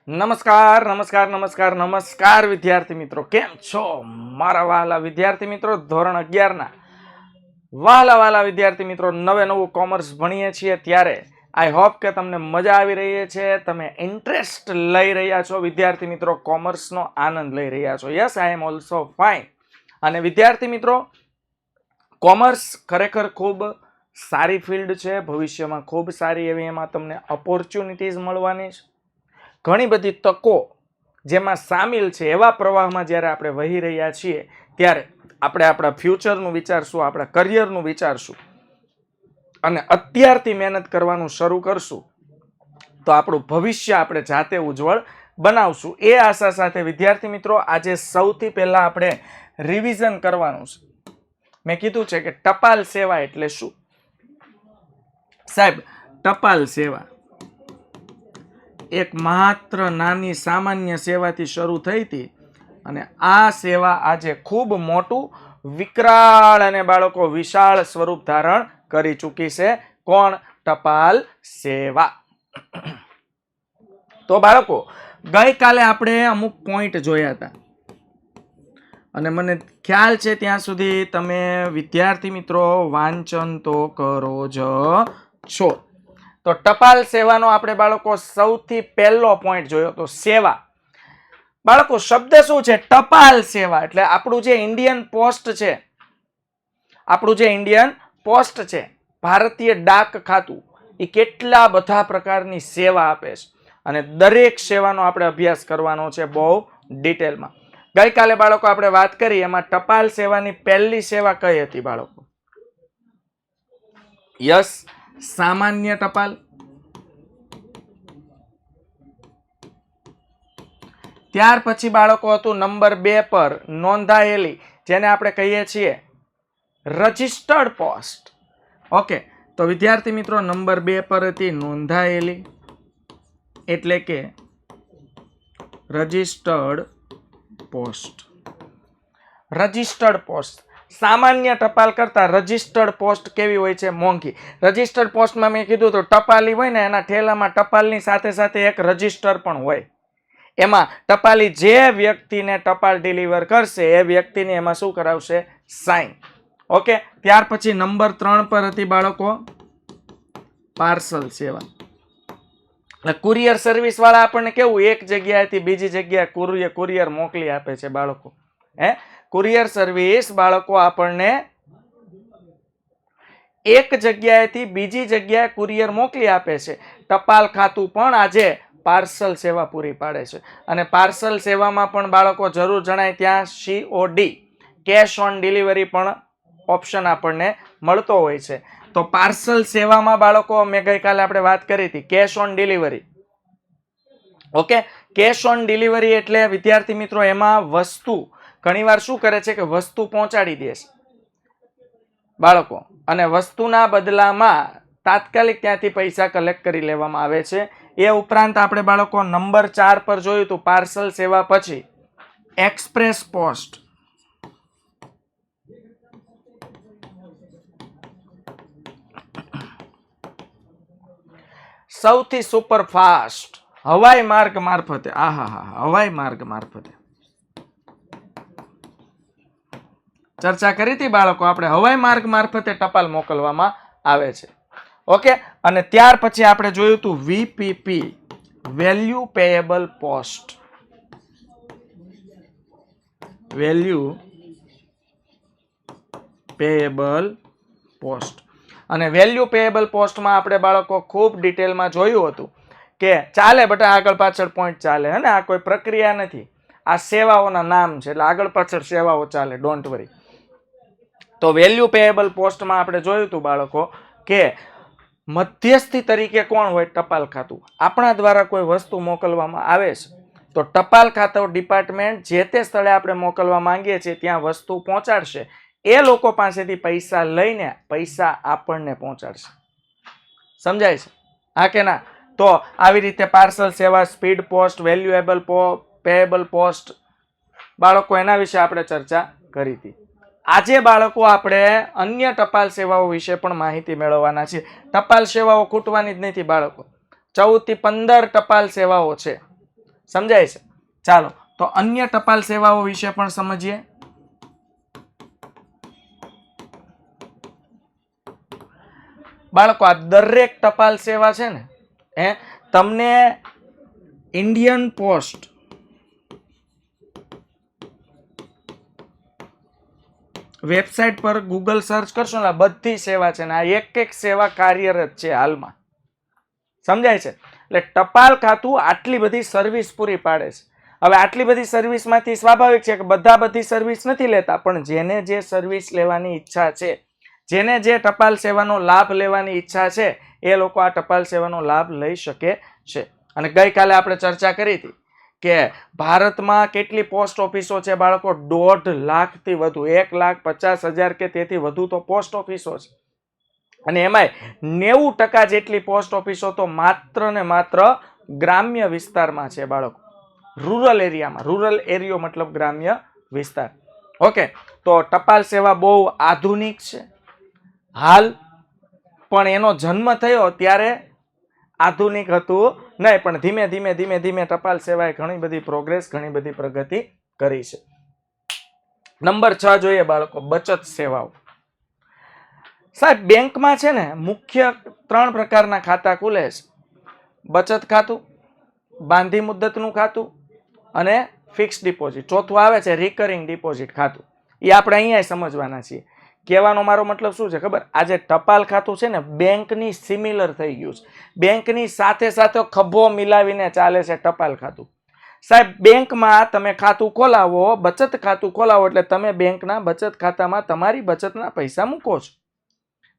નમસ્કાર નમસ્કાર નમસ્કાર નમસ્કાર વિદ્યાર્થી મિત્રો, કેમ છો મારા વહાલા વિદ્યાર્થી મિત્રો? ધોરણ 11 ના વહાલા વિદ્યાર્થી મિત્રો, નવું કોમર્સ ભણીએ છીએ ત્યારે આઈ હોપ કે તમને મજા આવી રહી છે, તમે ઇન્ટરેસ્ટ લઈ રહ્યા છો વિદ્યાર્થી મિત્રો, કોમર્સનો આનંદ લઈ રહ્યા છો. Yes, I am also fine. અને વિદ્યાર્થી મિત્રો, કોમર્સ ખરેખર ખૂબ સારી ફિલ્ડ છે, ભવિષ્યમાં ખૂબ સારી એવી એમાં તમને ઓપોર્ચ્યુનિટીઝ મળવાની છે. ઘણી બધી તકો જેમાં સામેલ છે. એવા પ્રવાહમાં જ્યારે આપણે વહી રહ્યા છીએ ત્યારે આપણે આપણા ફ્યુચરનું વિચારશું, આપણા કરિયરનું વિચારશું અને અત્યારથી મહેનત કરવાનું શરૂ કરશું તો આપણું ભવિષ્ય આપણે જાતે ઉજ્જવળ બનાવશું. એ આશા સાથે વિદ્યાર્થી મિત્રો, આજે સૌથી પહેલા આપણે રિવિઝન કરવાનું છે. મેં કીધું છે કે ટપાલ સેવા એટલે શું? સાહેબ, ટપાલ સેવા એક માત્ર નાની સામાન્ય સેવાથી શરૂ થઈ હતી અને આ સેવા આજે ખૂબ મોટું, વિકરાળ અને બાળકો વિશાળ સ્વરૂપ ધારણ કરી ચૂકી છે. કોણ? ટપાલ સેવા. તો બાળકો, ગઈકાલે આપણે અમુક પોઈન્ટ જોયા હતા અને મને ખ્યાલ છે ત્યાં સુધી તમે વિદ્યાર્થી મિત્રો વાંચન તો કરો જ છો. તો ટપાલ સેવાનો આપણે બાળકો સૌથી પહેલો પોઈન્ટ જોયો તો સેવા. બાળકો, શબ્દ શું છે? ટપાલ સેવા. એટલે આપણું જે ઇન્ડિયન પોસ્ટ છે, ભારતીય ડાક ખાતું, એ કેટલા બધા પ્રકારની સેવા આપે છે અને દરેક સેવાનો આપણે અભ્યાસ કરવાનો છે બહુ ડિટેલમાં. ગઈકાલે બાળકો આપણે વાત કરી, એમાં ટપાલ સેવાની પહેલી સેવા કઈ હતી બાળકો? યસ, સામાન્ય ટપાલ. ત્યાર પછી બાળકો હતું નંબર 2 પર નોંધાયેલી, જેને આપણે કહીએ છીએ રજિસ્ટર્ડ પોસ્ટ. ઓકે, તો વિદ્યાર્થી મિત્રો, નંબર 2 પર હતી નોંધાયેલી, એટલે કે રજિસ્ટર્ડ પોસ્ટ. રજિસ્ટર્ડ પોસ્ટ સામાન્ય ટપાલ કરતા રજિસ્ટર્ડ પોસ્ટ કેવી હોય છે? મોંઘી. રજિસ્ટર્ડ પોસ્ટમાં મેં કીધું તો ટપાલી હોય ને, એના ઠેલામાં ટપાલની સાથે સાથે એક રજિસ્ટર પણ હોય. એમાં ટપાલી જે વ્યક્તિને ટપાલ ડિલિવર કરશે એ વ્યક્તિને એમાં શું કરાવશે? સાઇન. ઓકે, ત્યાર પછી નંબર 3 પર હતી બાળકો પાર્સલ સેવા. કુરિયર સર્વિસ વાળા આપણને કેવું એક જગ્યાએથી બીજી જગ્યાએ કુરિયર મોકલી આપે છે બાળકો. કુરિયર સર્વિસ બાળકો આપણને એક જગ્યાએથી બીજી જગ્યાએ કુરિયર મોકલી આપે છે. ટપાલ ખાતું પણ આજે પાર્સલ સેવા પૂરી પાડે છે અને પાર્સલ સેવામાં પણ બાળકો જરૂર જણાય ત્યાં COD, કેશ ઓન ડિલિવરી પણ ઓપ્શન આપણને મળતો હોય છે. તો પાર્સલ સેવામાં બાળકો મેં ગઈકાલે આપણે વાત કરી હતી cash on delivery. Okay, cash on delivery એટલે વિદ્યાર્થી મિત્રો, એમાં વસ્તુ ઘણીવાર શું કરે છે કે વસ્તુ પહોંચાડી દે છે બાળકો, અને વસ્તુના બદલામાં તાત્કાલિક ત્યાંથી પૈસા કલેક્ટ કરી લેવામાં આવે છે. એ ઉપરાંત આપણે બાળકો નંબર 4 પર જોયું હતું પાર્સલ સેવા પછી એક્સપ્રેસ પોસ્ટ. સૌથી સુપરફાસ્ટ હવાઈ માર્ગ મારફતે, હવાઈ માર્ગ મારફતે ચર્ચા કરી હતી બાળકો આપણે. હવાઈ માર્ગ મારફતે ટપાલ મોકલવામાં આવે છે. ઓકે, અને ત્યાર પછી આપણે જોયું હતું VPP, value payable post. Value payable post. અને વેલ્યુ પેયેબલ પોસ્ટમાં આપણે બાળકો ખૂબ ડિટેલમાં જોયું હતું કે ચાલે બેટા, આગળ પાછળ પોઈન્ટ ચાલે, હે, આ કોઈ પ્રક્રિયા નથી, આ સેવાઓના નામ છે, એટલે આગળ પાછળ સેવાઓ ચાલે, ડોન્ટ વરી. તો વેલ્યુ પેયેબલ પોસ્ટમાં આપણે જોયું હતું બાળકો કે મધ્યસ્થી તરીકે કોણ હોય? ટપાલ ખાતું. આપણા દ્વારા કોઈ વસ્તુ મોકલવામાં આવે છે તો ટપાલ ખાતું ડિપાર્ટમેન્ટ જે તે સ્થળે આપણે મોકલવા માંગીએ છીએ ત્યાં વસ્તુ પહોંચાડશે. એ લોકો પાસેથી પૈસા લઈને પૈસા આપણને પહોંચાડશે. સમજાય છે? હા કે ના? તો આવી રીતે પાર્સલ સેવા, સ્પીડ પોસ્ટ, વેલ્યુએબલ પેયેબલ પોસ્ટ બાળકો, એના વિશે આપણે ચર્ચા કરી હતી. આજે બાળકો આપણે અન્ય ટપાલ સેવાઓ વિશે પણ માહિતી મેળવવાના છે. ટપાલ સેવાઓ ખૂટવાની જ નથી બાળકો. 14 થી 15 ટપાલ સેવાઓ છે. સમજાય છે? ચાલો તો અન્ય ટપાલ સેવાઓ વિશે પણ સમજીએ. બાળકો, આ દરેક ટપાલ સેવા છે ને તમને ઇન્ડિયન પોસ્ટ વેબસાઇટ પર ગૂગલ સર્ચ કરશો ને બધી સેવા છે ને આ એક સેવા કાર્યરત છે હાલમાં. સમજાય છે? એટલે ટપાલ ખાતું આટલી બધી સર્વિસ પૂરી પાડે છે. હવે આટલી બધી સર્વિસમાંથી સ્વાભાવિક છે કે બધા બધી સર્વિસ નથી લેતા, પણ જેને જે સર્વિસ લેવાની ઈચ્છા છે, જેને જે ટપાલ સેવાનો લાભ લેવાની ઈચ્છા છે, એ લોકો આ ટપાલ સેવાનો લાભ લઈ શકે છે. અને ગઈકાલે આપણે ચર્ચા કરી હતી કે ભારતમાં કેટલી પોસ્ટ ઓફિસો છે બાળકો? 1.5 લાખથી વધુ, 1,50,000 કે તેથી વધુ તો પોસ્ટ ઓફિસો છે. અને એમાંય 90% જેટલી પોસ્ટ ઓફિસો તો માત્ર ને માત્ર ગ્રામ્ય વિસ્તારમાં છે બાળકો, રૂરલ એરિયામાં. રૂરલ એરિયો મતલબ ગ્રામ્ય વિસ્તાર. ઓકે, તો ટપાલ સેવા બહુ આધુનિક છે હાલ, પણ એનો જન્મ થયો ત્યારે આધુનિક હતું નહીં, પણ ધીમે ધીમે ટપાલ સેવાએ ઘણી બધી પ્રોગ્રેસ, ઘણી બધી પ્રગતિ કરી છે. નંબર 6 જોઈએ બાળકો, બચત સેવાઓ. સાહેબ, બેંકમાં છે ને મુખ્ય 3 પ્રકારના ખાતા ખુલે છે: બચત ખાતું, બાંધી મુદ્દતનું ખાતું અને ફિક્સ ડિપોઝિટ. ચોથું આવે છે રિકરિંગ ડિપોઝિટ ખાતું. એ આપણે અહીંયા સમજવાના છીએ. કહેવાનો મારો મતલબ શું છે ખબર? આજે ટપાલ ખાતું છે ને બેંકની સિમિલર થઈ ગયું છે. બેંકની સાથે સાથે ખભો મિલાવીને ચાલે છે ટપાલ ખાતું. સાહેબ, બેંકમાં તમે ખાતું ખોલાવો, બચત ખાતું ખોલાવો એટલે તમે બેંકના બચત ખાતામાં તમારી બચતના પૈસા મૂકો છો.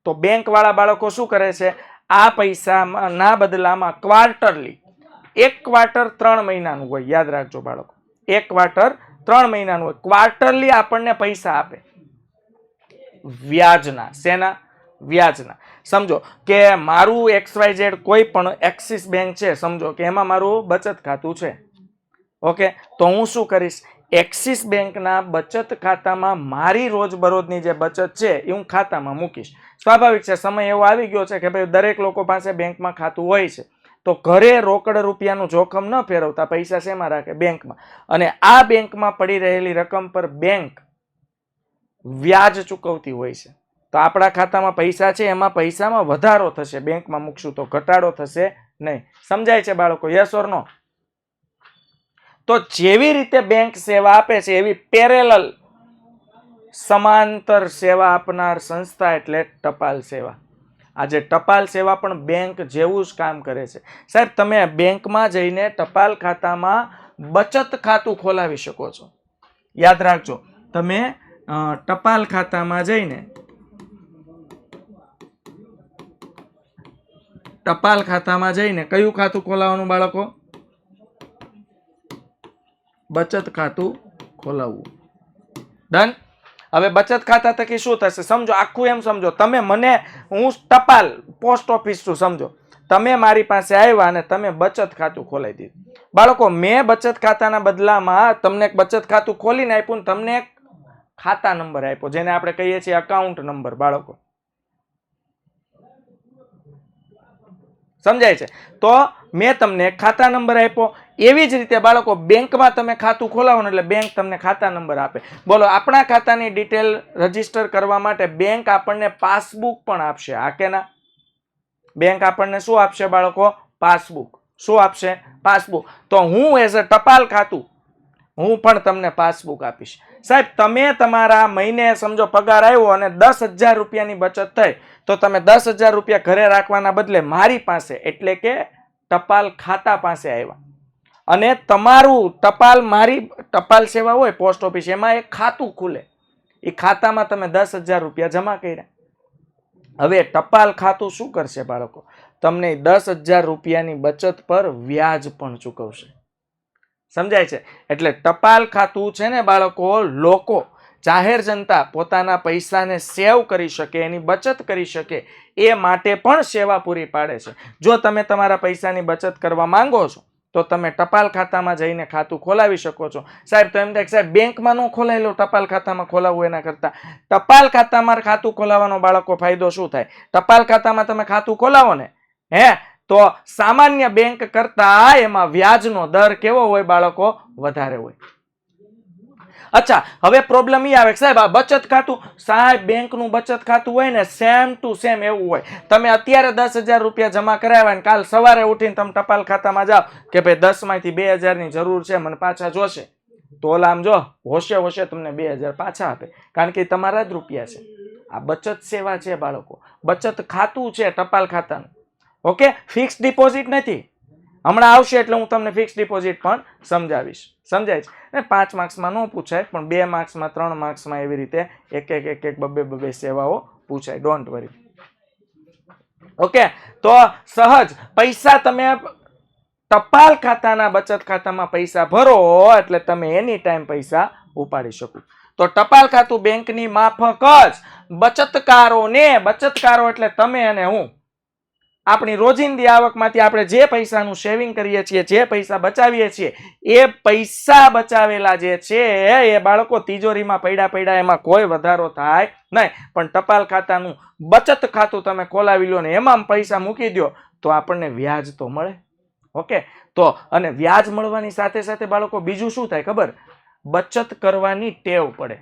તો બેંક વાળા બાળકો શું કરે છે? આ પૈસાના બદલામાં ક્વાર્ટરલી, એક ક્વાર્ટર 3 મહિનાનું હોય, યાદ રાખજો બાળકો, એક ક્વાર્ટર 3 મહિનાનું હોય. ક્વાર્ટરલી આપણને પૈસા આપે વ્યાજના. શેના? વ્યાજના. સમજો કે મારું XYZ કોઈ પણ એક્સિસ બેંક છે, સમજો કે એમાં મારું બચત ખાતું છે. ઓકે, તો હું શું કરીશ? એક્સિસ બેંકના બચત ખાતામાં મારી રોજબરોજની જે બચત છે એ હું ખાતામાં મૂકીશ. સ્વાભાવિક છે, સમય એવો આવી ગયો છે કે ભાઈ દરેક લોકો પાસે બેંકમાં ખાતું હોય છે, તો ઘરે રોકડ રૂપિયાનું જોખમ ન ફેરવતા પૈસા શેમાં રાખે? બેંકમાં. અને આ બેંકમાં પડી રહેલી રકમ પર બેંક વ્યાજ ચૂકવતી હોય છે. તો આપણા ખાતામાં પૈસા છે, એમાં પૈસામાં વધારો થશે, બેંકમાં મૂકશું તો ઘટાડો થશે નહીં. સમજાય છે બાળકો? યસ ઓર નો? તો જેવી રીતે બેંક સેવા આપે છે એવી પેરેલલ સમાંતર સેવા આપનાર સંસ્થા એટલે ટપાલ સેવા. આજે ટપાલ સેવા પણ બેંક જેવું જ કામ કરે છે. સાહેબ, તમે બેંકમાં જઈને ટપાલ ખાતામાં બચત ખાતું ખોલાવી શકો છો. યાદ રાખજો, તમે ટપાલ ખાતામાં જઈને કયું ખાતું ખોલાવવાનું બાળકો? બચત ખાતું ખોલાવવું. ડન? હવે બચત ખાતા થકી શું થશે સમજો, આખું એમ સમજો, તમે મને, હું ટપાલ પોસ્ટ ઓફિસ છું, સમજો તમે મારી પાસે આવ્યા અને તમે બચત ખાતું ખોલાવી દીધું. બાળકો, મેં બચત ખાતાના બદલામાં તમને એક બચત ખાતું ખોલીને આપ્યું ને તમને એક ખાતા નંબર આપ્યો, જેને આપણે કહીએ છીએ અકાઉન્ટ નંબર. બાળકો સમજાય છે? તો મેં તમને ખાતા નંબર આપ્યો. એવી જ રીતે બાળકો, બેંકમાં તમે ખાતું ખોલાવો ને એટલે બેંક તમને ખાતા નંબર આપે. બોલો, આપણા ખાતાની ડિટેલ રજીસ્ટર કરવા માટે બેંક આપણને પાસબુક પણ આપશે. આ કે ના? બેંક આપણને શું આપશે બાળકો? પાસબુક. શું આપશે? પાસબુક. તો હું એઝ અ ટપાલ ખાતું હું પણ તમને પાસબુક આપીશ. સાહેબ, તમે તમારા મહિને સમજો પગાર આવ્યો અને 10,000 રૂપિયાની બચત થઈ, તો તમે 10,000 રૂપિયા ઘરે રાખવાના બદલે મારી પાસે એટલે કે ટપાલ ખાતા પાસે આવ્યા અને તમારું મારી ટપાલ સેવા હોય પોસ્ટ ઓફિસ, એમાં એક ખાતું ખુલે. એ ખાતામાં તમે 10,000 રૂપિયા જમા કર્યા. હવે ટપાલ ખાતું શું કરશે બાળકો? તમને 10,000 રૂપિયાની બચત પર વ્યાજ પણ ચૂકવશે. સમજાય છે? એટલે ટપાલ ખાતું છે ને બાળકો, લોકો, જાહેર જનતા પોતાના પૈસાને સેવ કરી શકે, એની બચત કરી શકે એ માટે પણ સેવા પૂરી પાડે છે. જો તમે તમારા પૈસાની બચત કરવા માંગો છો તો તમે ટપાલ ખાતામાં જઈને ખાતું ખોલાવી શકો છો. સાહેબ, તો એમ થાય સાહેબ બેંકમાં ન ખોલાવી લો, ટપાલ ખાતામાં ખોલાવવું એના કરતા. ટપાલ ખાતામાં ખાતું ખોલાવવાનો બાળકો ફાયદો શું થાય? ટપાલ ખાતામાં તમે ખાતું ખોલાવો ને, તો સામાન્ય બેંક કરતા એમાં વ્યાજનો દર કેવો હોય બાળકો? વધારે હોય. અચ્છા, હવે પ્રોબ્લેમ એ આવે કે સાહેબ આ બચત ખાતું, સાહેબ બેંકનું બચત ખાતું હોય ને સેમ ટુ સેમ એવું હોય. તમે અત્યારે 10,000 રૂપિયા જમા કરાવ્યા ને કાલ સવારે ઉઠીને તમે ટપાલ ખાતામાં જાઓ કે ભાઈ 10 માંથી 2,000 ની જરૂર છે, મને પાછા જોશે, તો ઓલા આમ જો હોશે હોશે તમને 2,000 પાછા આપે, કારણ કે તમારા જ રૂપિયા છે. આ બચત સેવા છે બાળકો, બચત ખાતું છે ટપાલ ખાતાનું. ઓકે, ફિક્સ ડિપોઝિટ નથી. હમણાં આવશે એટલે હું તમને ફિક્સ ડિપોઝિટ પણ સમજાવીશ. સમજાય છે ને? 5 માર્ક્સમાં ન પૂછાય પણ 2 માર્ક્સમાં 3 માર્ક્સમાં એવી રીતે એક બબે સેવાઓ પૂછાય. Don't worry. ઓકે, તો સહજ પૈસા તમે ટપાલ ખાતાના બચત ખાતામાં પૈસા ભરો એટલે તમે એની ટાઈમ પૈસા ઉપાડી શકો. તો ટપાલ ખાતું બેંકની માફક જ બચતકારો એટલે તમે અને હું, આપણી રોજિંદી આવકમાંથી આપણે જે પૈસાનું સેવિંગ કરીએ છીએ, જે પૈસા બચાવીએ છીએ, એ પૈસા બચાવેલા જે છે એ બાળકો તિજોરીમાં પડ્યા એમાં કોઈ વધારો થાય નહીં. પણ ટપાલ ખાતાનું બચત ખાતું તમે ખોલાવી લો ને એમાં પૈસા મૂકી દો તો આપણને વ્યાજ તો મળે. ઓકે, તો અને વ્યાજ મળવાની સાથે સાથે બાળકો બીજું શું થાય ખબર? બચત કરવાની ટેવ પડે.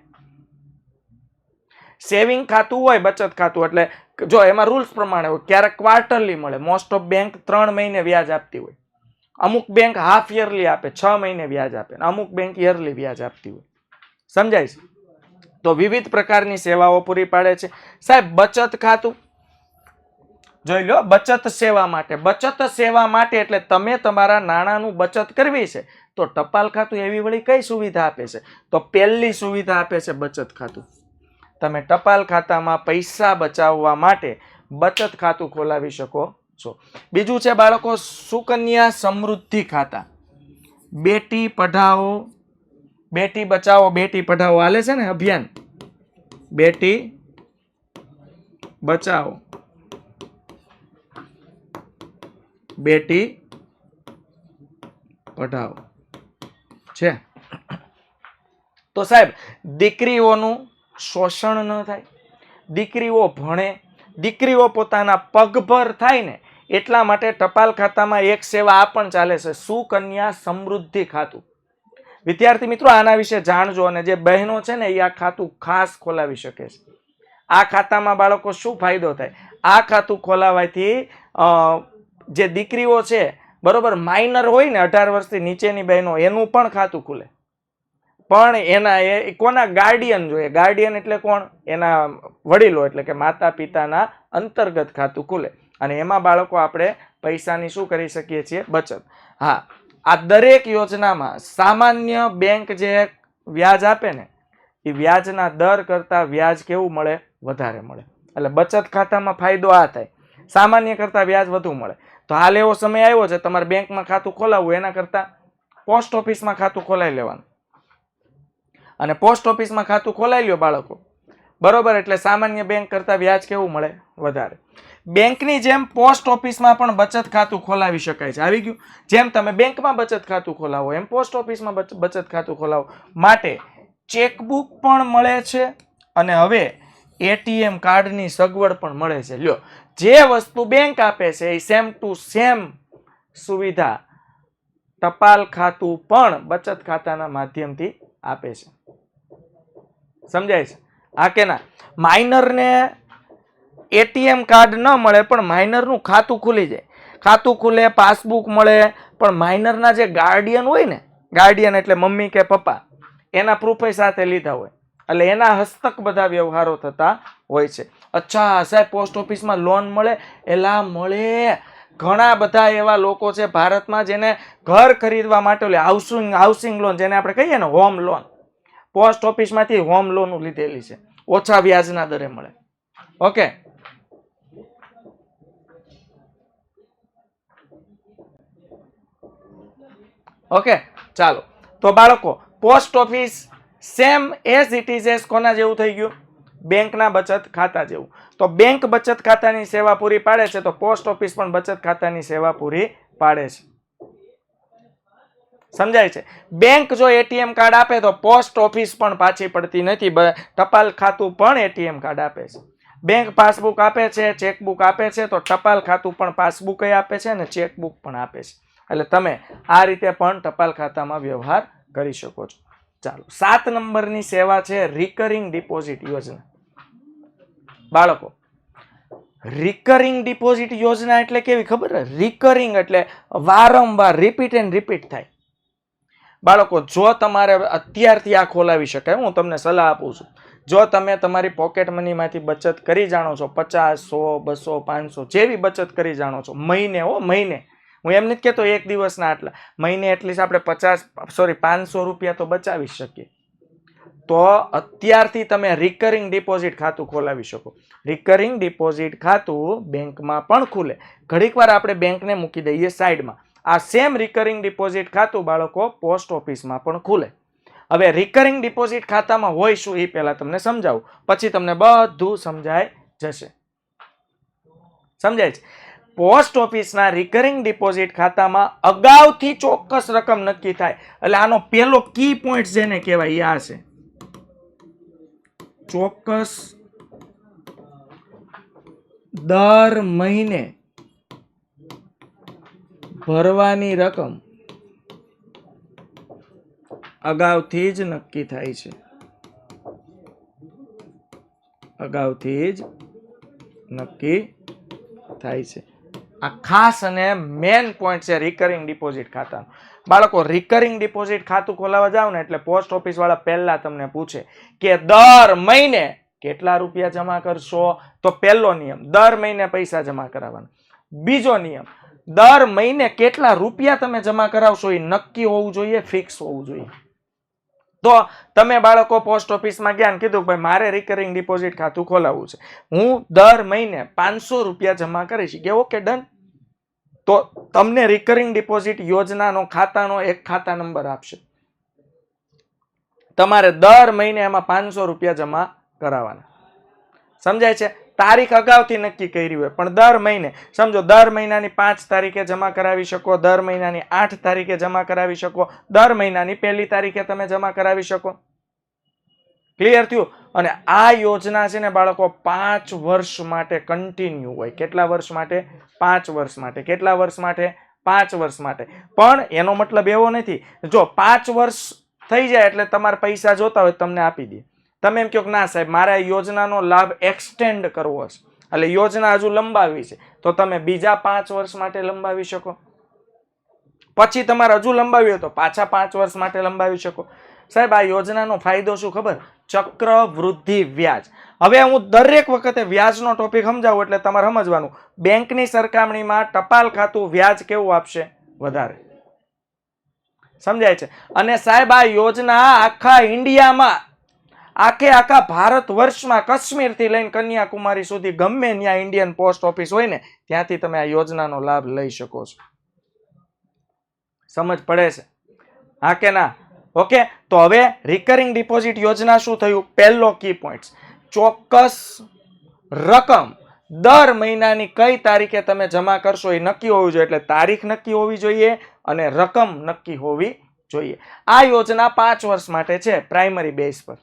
સેવિંગ ખાતું હોય બચત ખાતું એટલે જો એમાં રૂલ્સ પ્રમાણે હોય, ક્યારેક ક્વાર્ટરલી મળે. મોસ્ટ ઓફ બેંક 3 મહિને વ્યાજ આપતી હોય. અમુક બેંક હાફ યરલી આપે, 6 મહિને વ્યાજ આપે, અમુક બેંક યરલી વ્યાજ આપતી હોય. સમજાય છે? તો વિવિધ પ્રકારની સેવાઓ પૂરી પાડે છે. સાહેબ બચત ખાતું જોઈ લો, બચત સેવા માટે એટલે તમે તમારા નાણાંનું બચત કરવી છે તો ટપાલ ખાતું એવી વળી કઈ સુવિધા આપે છે? તો પહેલી સુવિધા આપે છે બચત ખાતું. તમે ટપાલ ખાતામાં પૈસા બચાવવા માટે બચત ખાતું ખોલાવી શકો છો. બીજું છે બાળકો સુકન્યા સમૃદ્ધિ ખાતા. બેટી પઢાઓ બેટી બચાવો બેટી પઢાઓ હાલે છે ને અભિયાન, બેટી બચાવો બેટી પઢાઓ છે. તો સાહેબ દીકરીઓનું શોષણ ન થાય, દીકરીઓ ભણે, દીકરીઓ પોતાના પગભર થાય ને એટલા માટે ટપાલ ખાતામાં એક સેવા આ પણ ચાલે છે, સુકન્યા સમૃદ્ધિ ખાતું. વિદ્યાર્થી મિત્રો આના વિશે જાણજો, અને જે બહેનો છે ને એ આ ખાતું ખાસ ખોલાવી શકે છે. આ ખાતામાં બાળકો શું ફાયદો થાય? આ ખાતું ખોલાવાથી જે દીકરીઓ છે બરોબર, માઇનર હોય ને 18 વર્ષથી નીચેની બહેનો, એનું પણ ખાતું ખુલે. પણ એના કોના ગાર્ડિયન જોઈએ? ગાર્ડિયન એટલે કોણ? એના વડીલો, એટલે કે માતા પિતાના અંતર્ગત ખાતું ખુલે અને એમાં બાળકો આપણે પૈસાની શું કરી શકીએ છીએ? બચત. હા, આ દરેક યોજનામાં સામાન્ય બેંક જે વ્યાજ આપે ને એ વ્યાજના દર કરતા વ્યાજ કેવું મળે? વધારે મળે. એટલે બચત ખાતામાં ફાયદો આ થાય, સામાન્ય કરતા વ્યાજ વધુ મળે. તો હાલ એવો સમય આવ્યો છે તમારે બેંકમાં ખાતું ખોલાવવું એના કરતા પોસ્ટ ઓફિસમાં ખાતું ખોલાવી લેવાનું, અને પોસ્ટ ઓફિસમાં ખાતું ખોલાવી લ્યો બાળકો બરોબર, એટલે સામાન્ય બેંક કરતા વ્યાજ કેવું મળે? વધારે. બેંકની જેમ પોસ્ટ ઓફિસમાં પણ બચત ખાતું ખોલાવી શકાય છે. આવી ગયું? જેમ તમે બેંકમાં બચત ખાતું ખોલાવો એમ પોસ્ટ ઓફિસમાં બચત ખાતું ખોલાવો. માટે ચેકબુક પણ મળે છે અને હવે એટીએમ કાર્ડની સગવડ પણ મળે છે. લ્યો, જે વસ્તુ બેંક આપે છે એ સેમ ટુ સેમ સુવિધા ટપાલ ખાતું પણ બચત ખાતાના માધ્યમથી આપે છે. સમજાય છે? હા કે ના? માઇનરને એટીએમ કાર્ડ ન મળે પણ માઇનરનું ખાતું ખુલી જાય. ખાતું ખુલે, પાસબુક મળે, પણ માઇનરના જે ગાર્ડિયન હોય ને, ગાર્ડિયન એટલે મમ્મી કે પપ્પા, એના પ્રૂફ સાથે લીધા હોય એટલે એના હસ્તક બધા વ્યવહારો થતા હોય છે. અચ્છા સાહેબ, પોસ્ટ ઓફિસમાં લોન મળે? એલા મળે. ઘણા બધા એવા લોકો છે ભારતમાં જેને ઘર ખરીદવા માટે હાઉસિંગ લોન, જેને આપણે કહીએ ને હોમ લોન, પોસ્ટ ઓફિસમાંથી હોમ લોન લીધેલી છે, ઓછા વ્યાજના દરે મળે. ઓકે, ઓકે, ચાલો. તો બાળકો post office same as it is as કોના જેવું થઈ ગયું? બેંકના બચત ખાતા જેવું. તો બેંક બચત ખાતાની સેવા પૂરી પાડે છે તો પોસ્ટ ઓફિસ પણ બચત ખાતાની સેવા પૂરી પાડે છે. સમજાય છે? બેંક જો એટીએમ કાર્ડ આપે તો પોસ્ટ ઓફિસ પણ પાછી પડતી નથી, ટપાલ ખાતું પણ એટીએમ કાર્ડ આપે છે. બેંક પાસબુક આપે છે, ચેકબુક આપે છે, તો ટપાલ ખાતું પણ પાસબુક આપે છે અને ચેકબુક પણ આપે છે. એટલે તમે આ રીતે પણ ટપાલ ખાતામાં વ્યવહાર કરી શકો છો. ચાલો, 7 નંબરની સેવા છે રિકરિંગ ડિપોઝિટ યોજના. બાળકો, રિકરિંગ ડિપોઝિટ યોજના એટલે કેવી ખબર? રિકરિંગ એટલે વારંવાર, રિપીટ એન્ડ રિપીટ થાય. બાળકો, જો તમારે અત્યારથી આ ખોલાવી શકાય, હું તમને સલાહ આપું છું. જો તમે તમારી પોકેટ મનીમાંથી બચત કરી જાણો છો, 50, 100, 200, 500 જેવી બચત કરી જાણો છો, મહિને મહિને, હું એમ નથી કહેતો એક દિવસના આટલા, મહિને એટલીસ્ટ આપણે 500 રૂપિયા તો બચાવી શકીએ. તો અત્યારથી તમે રિકરિંગ ડિપોઝિટ ખાતું ખોલાવી શકો. રિકરિંગ ડિપોઝિટ ખાતું બેંકમાં પણ ખુલે. ઘડીક વાર આપણે બેંકને મૂકી દઈએ સાઈડમાં. આ સેમ રિકરિંગ ડિપોઝિટ ખાતું બાળકો પોસ્ટ ઓફિસમાં પણ ખુલે. હવે રિકરિંગ ડિપોઝિટ ખાતામાં હોય શું એ પહેલા તમને સમજાવું, પછી તમને બધું સમજાય જશે. સમજાય છે? પોસ્ટ ઓફિસના રિકરિંગ ડિપોઝિટ ખાતામાં અગાઉથી ચોક્કસ રકમ નક્કી થાય. એટલે આનો પહેલો કી પોઈન્ટ જેને કહેવાય આ છે, ચોક્કસ દર મહિને ભરવાની રકમ અગાઉથી જ નક્કી થાય છે. અગાઉથી જ નક્કી થાય છે. આ ખાસ અને મેન પોઈન્ટ છે રિકરિંગ ડિપોઝિટ ખાતાનો. બાળકો, રિકરિંગ ડિપોઝિટ ખાતું ખોલાવવા જાવ ને એટલે પોસ્ટ ઓફિસ વાળા પહેલા તમને પૂછે કે દર મહિને કેટલા રૂપિયા જમા કરશો? તો પહેલો નિયમ, દર મહિને પૈસા જમા કરાવવાના. બીજો નિયમ, દર મહિને કેટલા રૂપિયા તમે જમા કરાવશો એ નક્કી હોવું જોઈએ, ફિક્સ હોવું જોઈએ. તો તમે બાળકો પોસ્ટ ઓફિસમાં ગયા ને કીધું ભાઈ મારે રિકરિંગ ડિપોઝિટ ખાતું ખોલાવવું છે, હું દર મહિને 500 રૂપિયા જમા કરીશ, કે ઓકે ડન. તો તમને રિકરિંગ ડિપોઝિટ યોજનાનો ખાતાનો એક ખાતા નંબર આપશે. તમારે દર મહિને એમાં 500 રૂપિયા જમા કરાવવાના. સમજાય છે? તારીખ અગાઉથી નક્કી કરી હોય, પણ દર મહિને સમજો, દર મહિનાની 5 તારીખે જમા કરાવી શકો, દર મહિનાની 8 તારીખે જમા કરાવી શકો, દર મહિનાની 1 તારીખે તમે જમા કરાવી શકો. ક્લિયર થયું? અને આ યોજના છે ને બાળકો 5 વર્ષ માટે કન્ટિન્યુ હોય. કેટલા વર્ષ માટે? 5 વર્ષ માટે. કેટલા વર્ષ માટે? 5 વર્ષ માટે. પણ એનો મતલબ એવો નથી જો 5 વર્ષ થઈ જાય એટલે તમારે પૈસા જોતા હોય તમને આપી દે. તમે એમ કહો કે ના સાહેબ મારે આ યોજનાનો લાભ એક્સટેન્ડ કરવો છે, એટલે યોજના હજુ લંબાવી છે, તો તમે બીજા 5 વર્ષ માટે લંબાવી શકો. પછી તમારે હજુ લંબાવી હોય તો પાછા 5 વર્ષ માટે લંબાવી શકો. સાહેબ આ યોજનાનો ફાયદો શું ખબર? ચક્રવૃદ્ધિ વ્યાજ. હવે હું દરેક વખતે વ્યાજનો ટોપિક સમજાવું એટલે તમારે સમજવાનું, બેંકની સરખામણીમાં ટપાલ ખાતું વ્યાજ કેવું આપશે? વધારે. સમજાય છે? અને સાહેબ આ યોજના આખા ઇન્ડિયામાં, આખા ભારત વર્ષમાં કાશ્મીર થી લઈને કન્યાકુમારી સુધી ગમે ત્યાં ઇન્ડિયન પોસ્ટ ઓફિસ હોય ને ત્યાંથી તમે આ યોજનાનો લાભ લઈ શકો છો. સમજ પડે છે? હા કે ના? ઓકે. તો હવે રિકરિંગ ડિપોઝિટ યોજના શું થયું? પહેલો કી પોઈન્ટ, ચોક્કસ રકમ દર મહિનાની કઈ તારીખે તમે જમા કરશો એ નક્કી હોવું જોઈએ. એટલે તારીખ નક્કી હોવી જોઈએ અને રકમ નક્કી હોવી જોઈએ. આ યોજના 5 વર્ષ માટે છે પ્રાઇમરી બેઝ પર.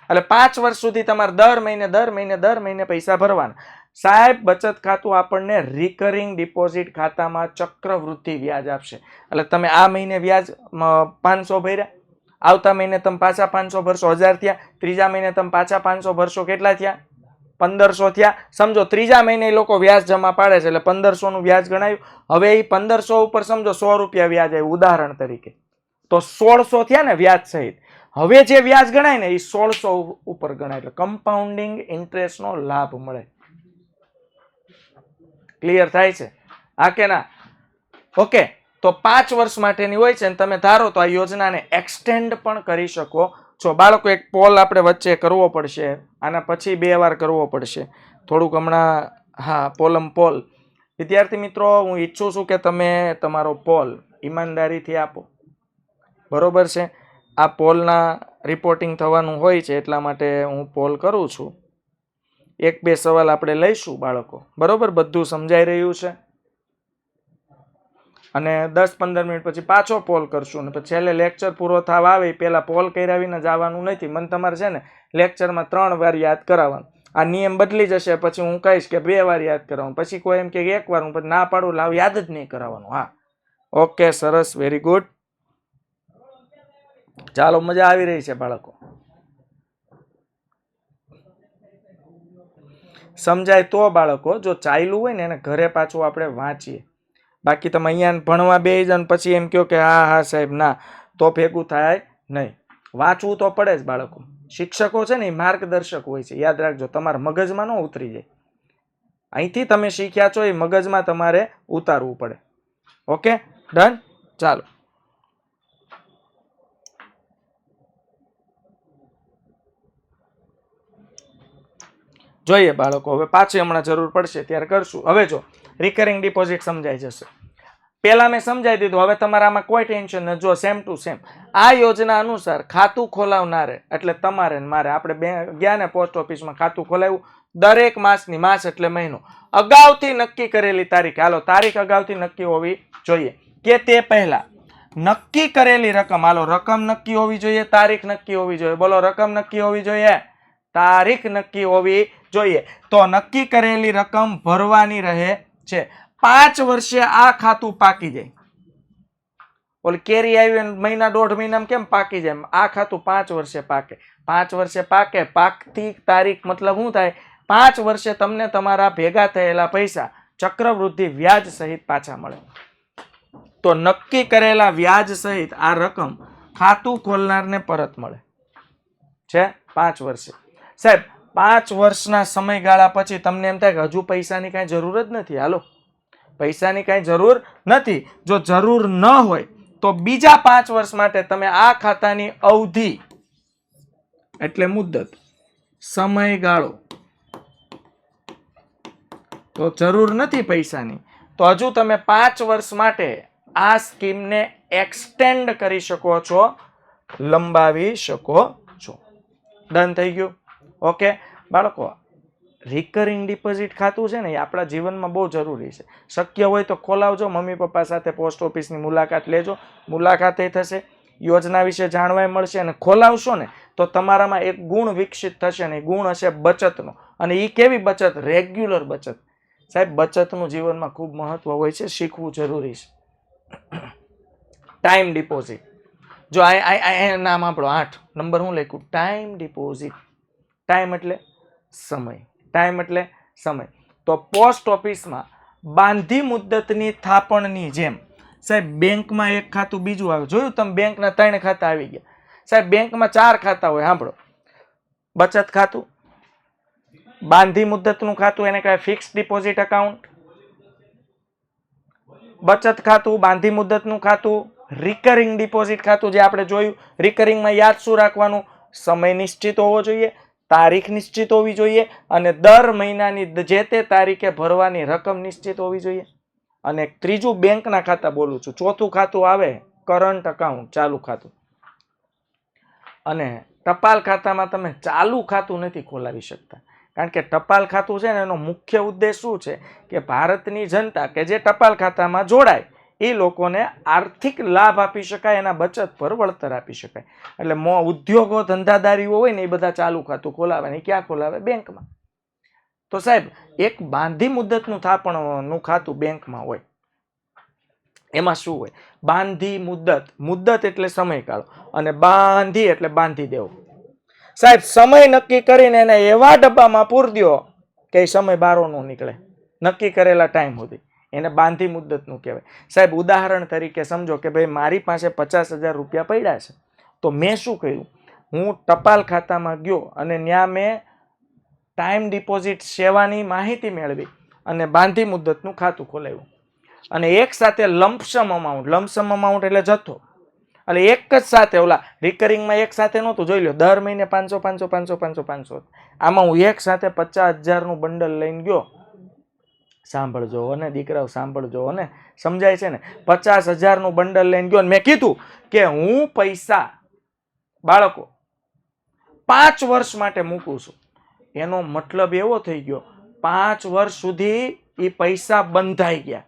એટલે 5 વર્ષ સુધી તમારે દર મહિને પૈસા ભરવાના. સાહેબ બચત ખાતું આપણને રિકરિંગ ડિપોઝિટ ખાતામાં ચક્રવૃદ્ધિ વ્યાજ આપશે. એટલે તમે આ મહિને વ્યાજ 500 ભર્યા, આવતા મહિને તમે પાછા 500 ભરશો, 1000 થયા, ત્રીજા મહિને તમે પાછા 500 ભરશો, કેટલા થયા? 1500 થયા. સમજો ત્રીજા મહિને લોકો વ્યાજ જમા પાડે છે એટલે 1500 નું વ્યાજ ગણાયું. હવે એ 1500 ઉપર સમજો 100 રૂપિયા વ્યાજ આવ્યું ઉદાહરણ તરીકે, તો 1600 થયા ને વ્યાજ સહિત. હવે જે વ્યાજ ગણાય ને એ 1600 ઉપર ગણાય, એટલે કમ્પાઉન્ડિંગ ઇન્ટરેસ્ટ નો લાભ મળે. ક્લિયર થાય છે? હા કે ના? ઓકે. તો 5 વર્ષ માટેની હોય છે, તમે ધારો તો આ યોજનાને એક્સટેન્ડ પણ કરી શકો છો. બાળકો એક પોલ આપણે વચ્ચે કરવો પડશે, આના પછી 2 વાર કરવો પડશે થોડુંક હમણાં. હા, પોલ. વિદ્યાર્થી મિત્રો, હું ઈચ્છું છું કે તમે તમારો પોલ ઈમાનદારીથી આપો. બરોબર છે? આ પોલના રિપોર્ટિંગ થવાનું હોય છે એટલા માટે હું પોલ કરું છું. 1-2 સવાલ આપણે લઈશું બાળકો. બરોબર? બધું સમજાઈ રહ્યું છે? અને 10-15 મિનિટ પછી પાછો પોલ કરશું અને પછી છેલ્લે લેક્ચર પૂરો થવા આવે પહેલા પોલ કર્યા વિના જવાનું નથી. મને તમારે છે ને લેક્ચરમાં 3 વાર યાદ કરાવવાનું. આ નિયમ બદલી જશે, પછી હું કહીશ કે 2 વાર યાદ કરાવવાનું, પછી કોઈ એમ કે 1 વાર, હું પછી ના પાડું, લાવ યાદ જ નહીં કરાવવાનું. હા, ઓકે, સરસ, વેરી ગુડ. ચાલો, મજા આવી રહી છે બાળકો? સમજાય તો બાળકો, જો ચાલ્યું હોય ને એને ઘરે પાછું આપણે વાંચીએ. બાકી તમે અહીંયા ભણવા બેસી જાવ પછી એમ કહો કે હા હા સાહેબ, ના, તો ભેગું થાય નહીં. વાંચવું તો પડે જ બાળકો. શિક્ષકો છે ને એ માર્ગદર્શક હોય છે, યાદ રાખજો. તમારા મગજમાં ન ઉતરી જાય. અહીંથી તમે શીખ્યા છો એ મગજમાં તમારે ઉતારવું પડે. Okay, done. ચાલો, જોઈએ બાળકો. હવે પાછી હમણાં જરૂર પડશે ત્યારે કરશું. હવે જો રિકરિંગ ડિપોઝિટ સમજાઈ જશે. પેલા મેં સમજાવી દીધું, હવે તમારામાં કોઈ ટેન્શન ન. જો સેમ ટુ સેમ આ યોજના અનુસાર ખાતું ખોલાવનારે એટલે તમારે ને મારે, આપણે ગયા ને પોસ્ટ ઓફિસમાં ખાતું ખોલાવ્યું, દરેક માસની, માસ એટલે મહિનો, અગાઉથી નક્કી કરેલી તારીખ, હાલો તારીખ અગાઉથી નક્કી હોવી જોઈએ કે તે પહેલા નક્કી કરેલી રકમ, હાલો રકમ નક્કી હોવી જોઈએ, તારીખ નક્કી હોવી જોઈએ. બોલો, રકમ નક્કી હોવી જોઈએ, તારીખ નક્કી હોવી જોઈએ. તો નક્કી કરેલી રકમ ભરવાની રહે છે. 5 વર્ષે આ ખાતું પાકી જાય. ઓલી કેરી આવી મહિના 1.5 મહિનામાં કેમ પાકી જાય, આ ખાતું 5 વર્ષે પાકે. 5 વર્ષે પાકે, પાકતી તારીખ મતલબ શું થાય? 5 વર્ષે તમને તમારા ભેગા થયેલા પૈસા ચક્રવૃદ્ધિ વ્યાજ સહિત પાછા મળે. તો નક્કી કરેલા વ્યાજ સહિત આ રકમ ખાતું ખોલનારને પરત મળે છે 5 વર્ષે. સાહેબ 5 વર્ષના સમયગાળા પછી તમને એમ થાય કે હજુ પૈસાની કાંઈ જરૂર જ નથી, હાલો પૈસાની કાંઈ જરૂર નથી. જો જરૂર ન હોય તો બીજા 5 વર્ષ માટે તમે આ ખાતાની અવધિ એટલે મુદ્દત, સમયગાળો, તો જરૂર નથી પૈસાની, તો હજુ તમે 5 વર્ષ માટે આ સ્કીમને એક્સટેન્ડ કરી શકો છો, લંબાવી શકો છો. ડન થઈ ગયું? ઓકે બાળકો, રિકરિંગ ડિપોઝિટ ખાતું છે ને એ આપણા જીવનમાં બહુ જરૂરી છે. શક્ય હોય તો ખોલાવજો, મમ્મી પપ્પા સાથે પોસ્ટ ઓફિસની મુલાકાત લેજો, મુલાકાત થશે, યોજના વિશે જાણવા મળશે, અને ખોલાવશો ને તો તમારામાં એક ગુણ વિકસિત થશે ને, ગુણ હશે બચતનો. અને એ કેવી બચત? રેગ્યુલર બચત. સાહેબ બચતનું જીવનમાં ખૂબ મહત્વ હોય છે, શીખવું જરૂરી છે. ટાઈમ ડિપોઝિટ, જો આ નામ આપણો 8 નંબર હું લખ્યું, ટાઈમ ડિપોઝિટ. ટાઈમ એટલે સમય, ટાઈમ એટલે સમય. તો પોસ્ટ ઓફિસમાં બાંધી મુદ્દતની થાપણની જેમ સાહેબ બેંકમાં એક ખાતું બીજું આવે. જોયું તમે, બેંકના 3 ખાતા આવી ગયા. સાહેબ બેંકમાં 4 ખાતા હોય, સાંભળો. બચત ખાતું, બાંધી મુદ્દતનું ખાતું એને કહેવાય ફિક્સ ડિપોઝિટ એકાઉન્ટ, બચત ખાતું, બાંધી મુદ્દતનું ખાતું, રિકરિંગ ડિપોઝિટ ખાતું જે આપણે જોયું. રિકરિંગમાં યાદ શું રાખવાનું? સમય નિશ્ચિત હોવો જોઈએ, તારીખ નિશ્ચિત હોવી જોઈએ, અને દર મહિનાની જે તે તારીખે ભરવાની રકમ નિશ્ચિત હોવી જોઈએ. અને ત્રીજું બેંકના ખાતા બોલું છું. ચોથું ખાતું આવે કરંટ અકાઉન્ટ, ચાલુ ખાતું. અને ટપાલ ખાતામાં તમે ચાલુ ખાતું નથી ખોલાવી શકતા, કારણ કે ટપાલ ખાતું છે ને એનો મુખ્ય ઉદ્દેશ શું છે કે ભારતની જનતા કે જે ટપાલ ખાતામાં જોડાય એ લોકોને આર્થિક લાભ આપી શકાય, એના બચત પર વળતર આપી શકાય. એટલે ઉદ્યોગો ધંધાદારીઓ હોય ને એ બધા ચાલુ ખાતું ખોલાવે ને ક્યાં ખોલાવે? બેંકમાં. તો સાહેબ એક બાંધી મુદ્દતનું થાપણનું ખાતું બેંકમાં હોય, એમાં શું હોય? બાંધી મુદ્દત, મુદ્દત એટલે સમયગાળો, અને બાંધી એટલે બાંધી દેવો. સાહેબ સમય નક્કી કરીને એને એવા ડબ્બામાં પૂર દો કે સમય બારો નો નીકળે, નક્કી કરેલા ટાઈમ સુધી, એને બાંધી મુદ્દતનું કહેવાય. સાહેબ ઉદાહરણ તરીકે સમજો કે ભાઈ મારી પાસે 50,000 રૂપિયા પડ્યા છે, તો મેં શું કર્યું? હું ટપાલ ખાતામાં ગયો અને ત્યાં મેં ટાઈમ ડિપોઝિટ સેવાની માહિતી મેળવી અને બાંધી મુદ્દતનું ખાતું ખોલાવ્યું. અને એક સાથે લંપસમ અમાઉન્ટ, લંપસમ અમાઉન્ટ એટલે જથ્થો, એટલે એક જ સાથે, ઓલા રિકરિંગમાં એક સાથે નહોતું, જોઈ લો દર મહિને 500 500 500 500 500, આમાં હું એક સાથે 50,000નું બંડલ લઈને ગયો. સાંભળજો અને દીકરાઓ સાંભળજો અને સમજાય છે ને, 50,000નું બંડલ લઈને ગયો. મેં કીધું કે હું પૈસા બાળકો 5 વર્ષ માટે મૂકું છું. એનો મતલબ એવો થઈ ગયો 5 વર્ષ સુધી એ પૈસા બંધાઈ ગયા,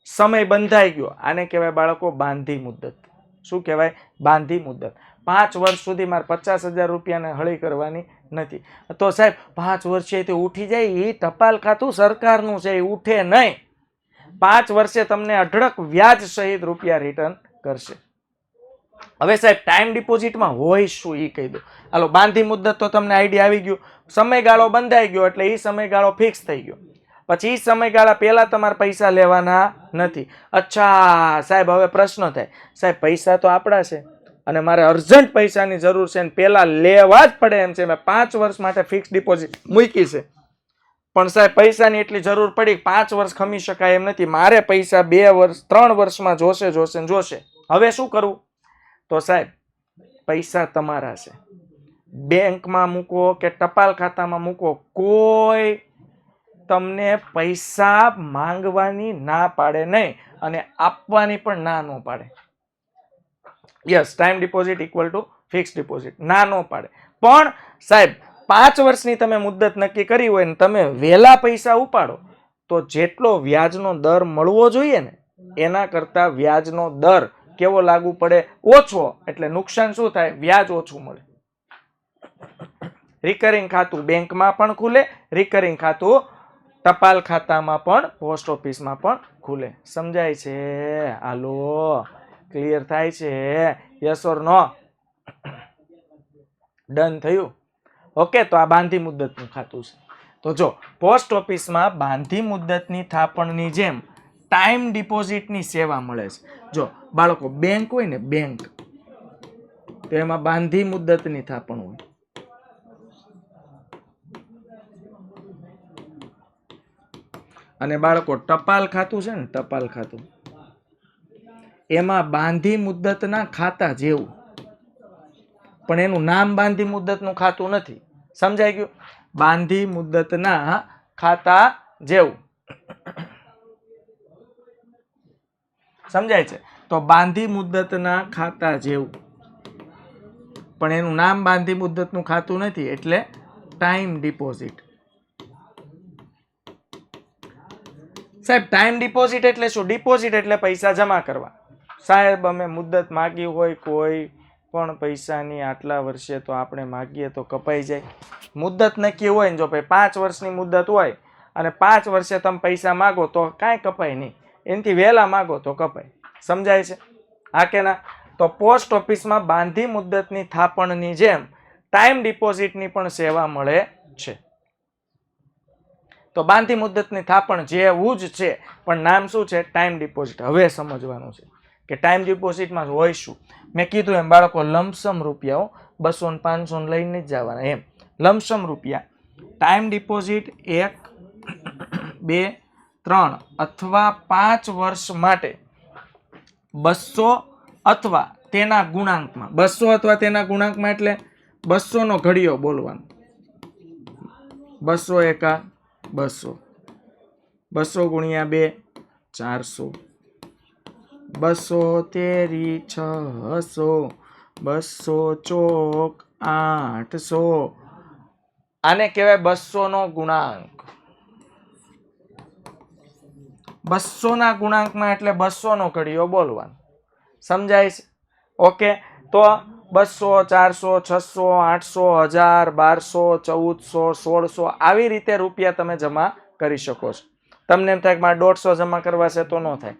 સમય બંધાઈ ગયો. આને કહેવાય બાળકો બાંધી મુદ્દત. શું કહેવાય? બાંધી મુદ્દત. 5 વર્ષ સુધી મારે 50,000 રૂપિયાને હળી કરવાની નથી. તો સાહેબ 5 વર્ષે તે ઉઠી જાય, એ ટપાલ ખાતું સરકારનું છે, એ ઉઠે નહીં. 5 વર્ષે તમને અઢળક વ્યાજ સહિત રૂપિયા રિટર્ન કરશે. હવે સાહેબ ટાઈમ ડિપોઝિટમાં હોય શું એ કહી દો. હાલો, બાંધી મુદ્દત તો તમને આઈડિયા આવી ગયું, સમયગાળો બંધાઈ ગયો એટલે એ સમયગાળો ફિક્સ થઈ ગયો. પછી એ સમયગાળા પહેલા તમારે પૈસા લેવાના નથી. અચ્છા સાહેબ, હવે પ્રશ્ન થાય, સાહેબ પૈસા તો આપણા છે અને મારે અર્જન્ટ પૈસાની જરૂર છે અને પહેલા લેવા જ પડે એમ છે, મેં 5 વર્ષ માટે ફિક્સ ડિપોઝિટ મૂકી છે, પણ સાહેબ પૈસાની એટલી જરૂર પડી, 5 વર્ષ ખમી શકાય એમ નથી, મારે પૈસા 2 વર્ષ 3 વર્ષમાં જોશે. હવે શું કરવું? તો સાહેબ પૈસા તમારા છે, બેંકમાં મૂકો કે ટપાલ ખાતામાં મૂકો, કોઈ તમને પૈસા માંગવાની ના પાડે નહીં અને આપવાની પણ ના ન પાડે. Yes, time deposit equal to fix deposit, ના ન પાડે. પણ સાહેબ 5 વર્ષની તમે મુદ્દત નક્કી કરી હોય ને તમે વહેલા પૈસા ઉપાડો તો જેટલો વ્યાજનો દર મળવો જોઈએ ને એના કરતા વ્યાજનો દર કેવો લાગુ પડે? ઓછો. એટલે નુકસાન શું થાય? વ્યાજ ઓછું મળે. રિકરિંગ ખાતું બેંકમાં પણ ખુલે, રિકરિંગ ખાતું ટપાલ ખાતામાં પણ, પોસ્ટ ઓફિસમાં પણ ખુલે. સમજાય છે? હાલો, ક્લિયર થાય છે? Yes or no? ડન થયું? ઓકે, તો આ બાંધી મુદ્દતનું ખાતું છે. તો જો પોસ્ટ ઓફિસમાં બાંધી મુદ્દતની થાપણની જેમ ટાઈમ ડિપોઝિટની સેવા મળે છે. જો બાળકો, બેંક હોય ને, બેંક, તો એમાં બાંધી મુદ્દતની થાપણ હોય. અને બાળકો ટપાલ ખાતું છે ને, ટપાલ ખાતું, એમાં બાંધી મુદ્દતના ખાતા જેવું, પણ એનું નામ બાંધી મુદ્દતનું ખાતું નથી. સમજાઈ ગયું? બાંધી મુદ્દતના ખાતા જેવું. સમજાય છે? તો બાંધી મુદ્દતના ખાતા જેવું, પણ એનું નામ બાંધી મુદ્દતનું ખાતું નથી, એટલે ટાઈમ ડિપોઝિટ. સાહેબ ટાઈમ ડિપોઝિટ એટલે શું? ડિપોઝિટ એટલે પૈસા જમા કરવા. સાહેબ અમે મુદ્દત માગી હોય કોઈ પણ પૈસાની આટલા વર્ષે, તો આપણે માગીએ તો કપાઈ જાય. મુદ્દત નક્કી હોય ને, જો ભાઈ 5 વર્ષની મુદ્દત હોય અને 5 વર્ષે તમે પૈસા માગો તો કાંઈ કપાય નહીં, એનાથી વહેલા માગો તો કપાય. સમજાય છે? હા કે ના? તો પોસ્ટ ઓફિસમાં બાંધી મુદ્દતની થાપણની જેમ ટાઈમ ડિપોઝિટની પણ સેવા મળે છે. તો બાંધી મુદ્દતની થાપણ જેવું જ છે, પણ નામ શું છે? Time deposit. હવે સમજવાનું છે કે ટાઈમ ડિપોઝિટમાં હોય શું. મેં કીધું એમ બાળકો, લમસમ રૂપિયાઓ 200 ને 500 લઈને જ જવાના, એમ લમસમ રૂપિયા. ટાઈમ ડિપોઝિટ 1, 2, 3 અથવા 5 વર્ષ માટે 200 અથવા તેના ગુણાંકમાં, 200 અથવા તેના ગુણાંકમાં એટલે 200 નો ઘડિયો બોલવાનો. 200 એકા 200, 200 ગુણ્યા 2 400, 200 તેરી 600, 200 ચોક 800. આને કહેવાય 200 નો ગુણાંક. 200 ના ગુણાંકમાં એટલે 200 નો ઘડિયો બોલવાનો. સમજાય છે? ઓકે, તો 200, 400, 600, 800, 1000, 1200, 1400 આવી રીતે રૂપિયા તમે જમા કરી શકો છો. તમને એમ થાય કે મારે 150 જમા કરવા છે તો ન થાય.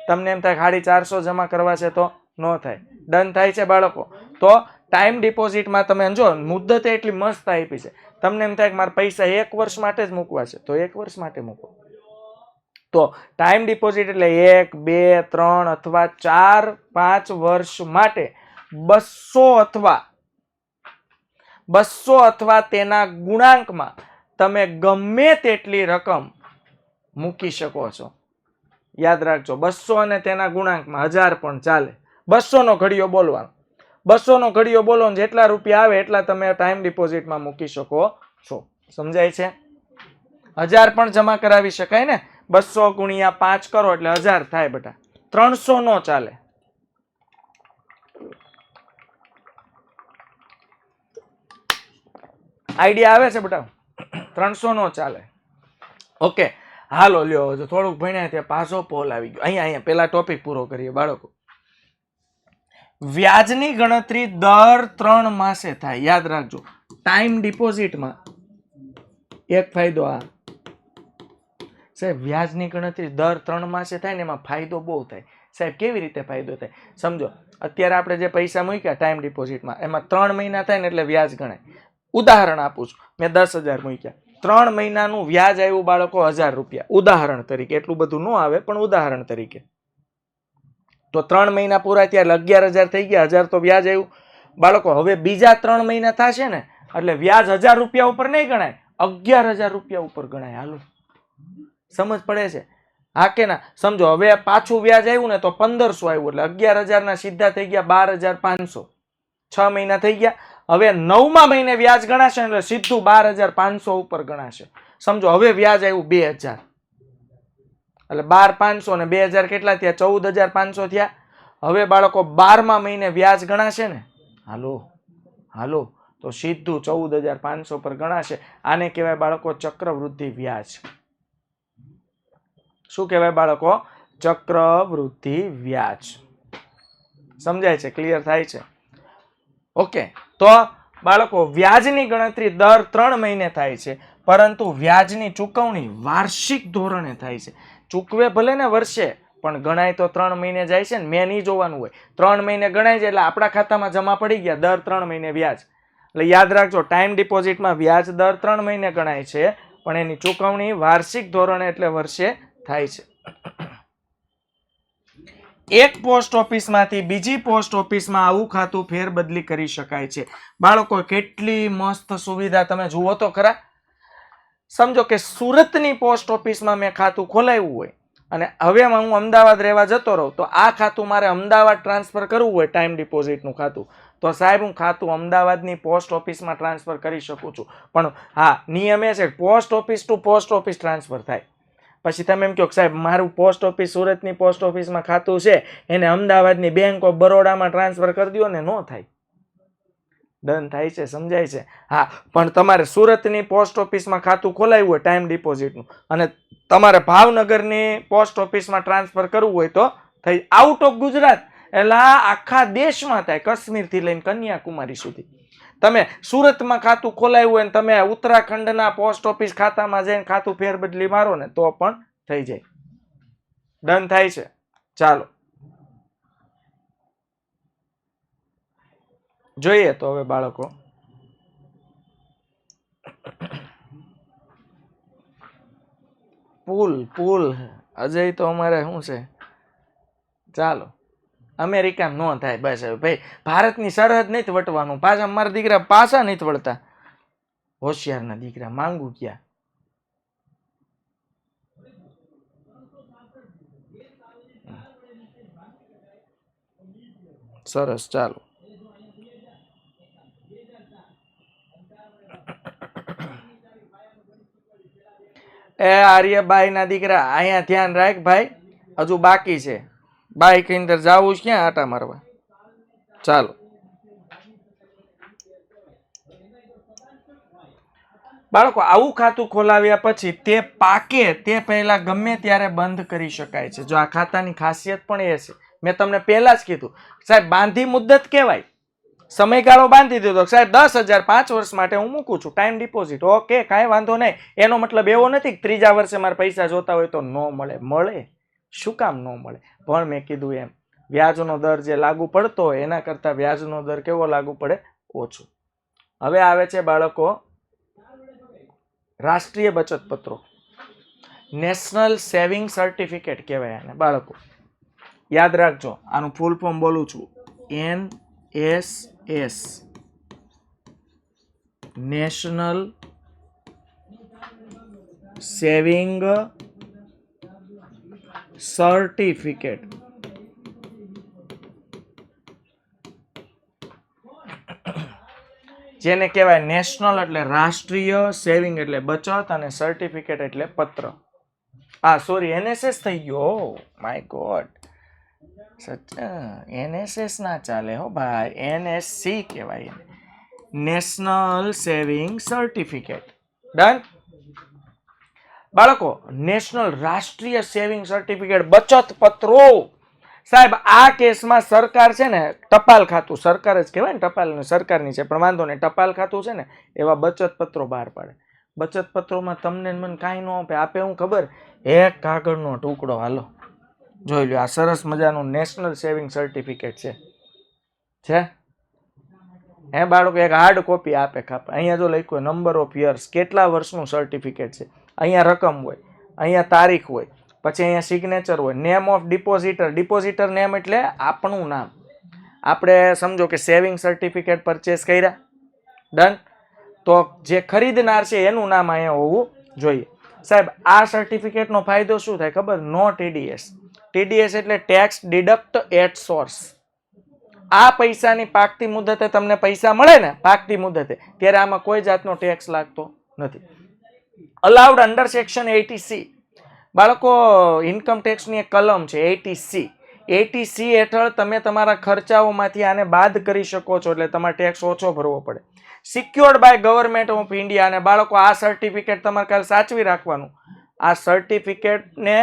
તમને એમ થાય 450 જમા કરવા છે તો ન થાય. ડન થાય છે બાળકો? તો ટાઈમ ડિપોઝિટમાં તમે જો મુદ્દત એટલી મસ્ત આપી છે. તમને એમ થાય કે મારા પૈસા 1 વર્ષ માટે જ મૂકવા છે તો 1 વર્ષ માટે મૂકો. તો ટાઈમ ડિપોઝિટ એટલે 1, 2, 3 અથવા 4, 5 વર્ષ માટે 200 અથવા તેના ગુણાંકમાં તમે ગમે તેટલી રકમ મૂકી શકો છો. યાદ રાખજો, 200 અને તેના ગુણાંકમાં 1000 પણ ચાલે. 200 નો ઘડિયો બોલવાનો. 200 નો ઘડિયો બોલો, જેટલા રૂપિયા આવે એટલા તમે ટાઈમ ડિપોઝિટમાં મૂકી શકો છો. સમજાય છે? 1000 પણ જમા કરાવી શકાય ને. 200 ગુણ્યા 5 કરો એટલે 1000 થાય બેટા. 300 નો ચાલે. આઈડિયા આવે છે બેટા? 300 નો ચાલે. ઓકે, હાલો લ્યો, જો થોડુંક ભણ્યા ત્યાં પાછો પોલ આવી ગયો. અહીંયા પેલા ટોપિક પૂરો કરીએ બાળકો. વ્યાજની ગણતરી દર 3 માસે થાય. યાદ રાખજો, ટાઈમ ડિપોઝિટમાં એક ફાયદો આ સાહેબ, વ્યાજની ગણતરી દર 3 માસે થાય ને એમાં ફાયદો બહુ થાય સાહેબ. કેવી રીતે ફાયદો થાય સમજો. અત્યારે આપણે જે પૈસા મૂક્યા ટાઈમ ડિપોઝિટમાં એમાં 3 મહિના થાય ને એટલે વ્યાજ ગણાય. ઉદાહરણ આપું છું, મેં 10,000 મૂક્યા, 3 મહિનાનું વ્યાજ આવ્યું બાળકો 1,000 રૂપિયા. ઉદાહરણ તરીકે, એટલું બધું ન આવે પણ ઉદાહરણ તરીકે. તો 3 મહિના પૂરા થયા એટલે 11,000 થઈ ગયા, 1,000 તો વ્યાજ આવ્યું બાળકો. હવે બીજા 3 મહિના થશે ને એટલે વ્યાજ 1,000 રૂપિયા ઉપર નહીં ગણાય, 11,000 રૂપિયા ઉપર ગણાય. હાલો, સમજ પડે છે? હા કે ના? સમજો હવે પાછું વ્યાજ આવ્યું ને તો 1,500 આવ્યું એટલે 11,000 ના સીધા થઈ ગયા 12,500. 6 મહિના થઈ ગયા. હવે 9મા મહિને વ્યાજ ગણાશે એટલે સીધું 12,500 ઉપર ગણાશે. સમજો હવે વ્યાજ આવ્યું 2,000 એટલે 12,500 ને 2,000 કેટલા થયા? 14,500 થયા. હવે બાળકો 12મા મહિને વ્યાજ ગણાશે ને, હાલો તો સીધું 14,500 પર ગણાશે. આને કહેવાય બાળકો ચક્રવૃદ્ધિ વ્યાજ. શું કહેવાય બાળકો? ચક્રવૃદ્ધિ વ્યાજ. સમજાય છે? ક્લિયર થાય છે? ઓકે. તો બાળકો વ્યાજની ગણતરી દર 3 મહિને થાય છે, પરંતુ વ્યાજની ચૂકવણી વાર્ષિક ધોરણે થાય છે. ચૂકવે ભલે ને વર્ષે, પણ ગણાય તો 3 મહિને જાય છે ને. મેં નહીં જોવાનું હોય, 3 મહિને ગણાય છે એટલે આપણા ખાતામાં જમા પડી ગયા દર 3 મહિને વ્યાજ. એટલે યાદ રાખજો, ટાઈમ ડિપોઝિટમાં વ્યાજ દર 3 મહિને ગણાય છે, પણ એની ચૂકવણી વાર્ષિક ધોરણે એટલે વર્ષે થાય છે. એક પોસ્ટ ઓફિસમાંથી બીજી પોસ્ટ ઓફિસમાં આવું ખાતું ફેરબદલી કરી શકાય છે. બાળકો કેટલી મસ્ત સુવિધા, તમે જુઓ તો ખરા. સમજો કે સુરતની પોસ્ટ ઓફિસમાં મેં ખાતું ખોલાવ્યું હોય અને હવે હું અમદાવાદ રહેવા જતો રહું, તો આ ખાતું મારે અમદાવાદ ટ્રાન્સફર કરવું હોય, ટાઈમ ડિપોઝિટનું ખાતું, તો સાહેબ હું ખાતું અમદાવાદની પોસ્ટ ઓફિસમાં ટ્રાન્સફર કરી શકું છું. પણ હા, નિયમ એ છે post office to post office transfer થાય. પછી તમે એમ કહો સાહેબ મારું પોસ્ટ ઓફિસ સુરતની પોસ્ટ ઓફિસમાં ખાતું છે, એને અમદાવાદની બેંક ઓફ બરોડામાં ટ્રાન્સફર કરી દો ને, નો થાય. ડન થાય છે? સમજાય છે? હા, પણ તમારે સુરતની પોસ્ટ ઓફિસમાં ખાતું ખોલાવ્યું હોય ટાઈમ ડિપોઝિટનું અને તમારે ભાવનગરની પોસ્ટ ઓફિસમાં ટ્રાન્સફર કરવું હોય તો થઈ. આઉટ ઓફ ગુજરાત એટલે આખા દેશમાં થાય, કાશ્મીરથી લઈને કન્યાકુમારી સુધી. તમે સુરતમાં ખાતું ખોલાવ્યું હોય ને તમે ઉત્તરાખંડના પોસ્ટ ઓફિસ ખાતામાં જઈને ખાતું ફેરબદલી મારો ને તો પણ થઈ જાય. ડન થાય છે? ચાલો જોઈએ તો હવે બાળકો, પુલ અજય તો અમારે શું છે, ચાલો અમેરિકામાં ન થાય. બસ હવે ભાઈ, ભારતની સરહદ નથી વટવાનું. પાછા મારા દીકરા પાછા નથી વળતા. હોશિયારના દીકરા માંગુ ક્યાં. સરસ, ચાલો. એ આર્યભાઈ ના દીકરા અહીંયા ધ્યાન રાખ ભાઈ, હજુ બાકી છે. બાઈક અંદર જવું છે ક્યાં આટા મારવા? ચાલો બાળકો, આવું ખાતું ખોલાવ્યા પછી તે પાકે તે પહેલા ગમે ત્યારે બંધ કરી શકાય છે. જો આ ખાતાની ખાસિયત પણ એ છે, મેં તમને પહેલા જ કીધું સાહેબ, બાંધી મુદ્દત કહેવાય. સમયગાળો બાંધી દીધો સાહેબ 10,000 5 વર્ષ માટે હું મૂકું છું ટાઈમ ડિપોઝિટ. ઓકે, કાંઈ વાંધો નહીં. એનો મતલબ એવો નથી કે ત્રીજા વર્ષે મારે પૈસા જોતા હોય તો ન મળે. મળે. શું કામ ન મળે? પણ મેં કીધું એમ, વ્યાજનો દર જે લાગુ પડતો હોય એના કરતા વ્યાજનો દર કેવો લાગુ પડે? ઓછો. હવે આવે છે બાળકો રાષ્ટ્રીય બચત પત્રો. નેશનલ સેવિંગ સર્ટિફિકેટ કહેવાય આને બાળકો. યાદ રાખજો, આનું ફૂલ ફોર્મ બોલું છું, NSS, નેશનલ સેવિંગ સર્ટિફિકેટ. જેને કહેવાય નેશનલ એટલે રાષ્ટ્રીય, સેવિંગ એટલે બચત અને સર્ટિફિકેટ એટલે પત્ર. સોરી, NSS થઈ ગયો. માય ગોડ, NSS ના ચાલે હો ભાઈ, NSC કહેવાય, નેશનલ સેવિંગ સર્ટિફિકેટ. ડન બાળકો. નેશનલ રાષ્ટ્રીય સેવિંગ સર્ટિફિકેટ, બચત પત્રો. સાહેબ આ કેસમાં સરકાર છે ને, ટપાલ ખાતું, સરકાર જ કહેવાય ને, ટપાલ સરકારની છે પણ વાંધો નહીં, ટપાલ ખાતું છે ને એવા બચત પત્રો બહાર પાડે. બચત પત્રોમાં તમને મને કાંઈ ન આપે. આપે હું ખબર? એક કાગળનો ટુકડો. હાલો જોઈ લો, આ સરસ મજાનું નેશનલ સેવિંગ સર્ટિફિકેટ છે. હે બાળકો, એક હાર્ડ કોપી આપે ખાપે. અહીંયા જો લખ્યું હોય નંબર ઓફ યર્સ, કેટલા વર્ષનું સર્ટિફિકેટ છે, અહીંયા રકમ હોય, અહીંયા તારીખ હોય, પછી અહીંયા સિગ્નેચર હોય, નેમ ઓફ ડિપોઝિટર. ડિપોઝિટર નેમ એટલે આપણું નામ. આપણે સમજો કે સેવિંગ સર્ટિફિકેટ પરચેસ કર્યા, ડન, તો જે ખરીદનાર છે એનું નામ અહીંયા હોવું જોઈએ. સાહેબ આ સર્ટિફિકેટનો ફાયદો શું થાય ખબર? નો ટીડીએસ. ટીડીએસ એટલે ટેક્સ ડિડક્ટ એટ સોર્સ. આ પૈસાની પાકતી મુદતે તમને પૈસા મળે ને, પાકતી મુદતે, ત્યારે આમાં કોઈ જાતનો ટેક્સ લાગતો નથી. Allowed under section 80C. બાળકો ઇન્કમ ટેક્સની એક કલમ છે 80C. 80C હેઠળ તમે તમારા ખર્ચાઓમાંથી આને બાદ કરી શકો છો, એટલે તમારે ટેક્સ ઓછો ભરવો પડે. Secured by government of India. અને બાળકો આ સર્ટિફિકેટ તમારે કાલે સાચવી રાખવાનું. આ સર્ટિફિકેટને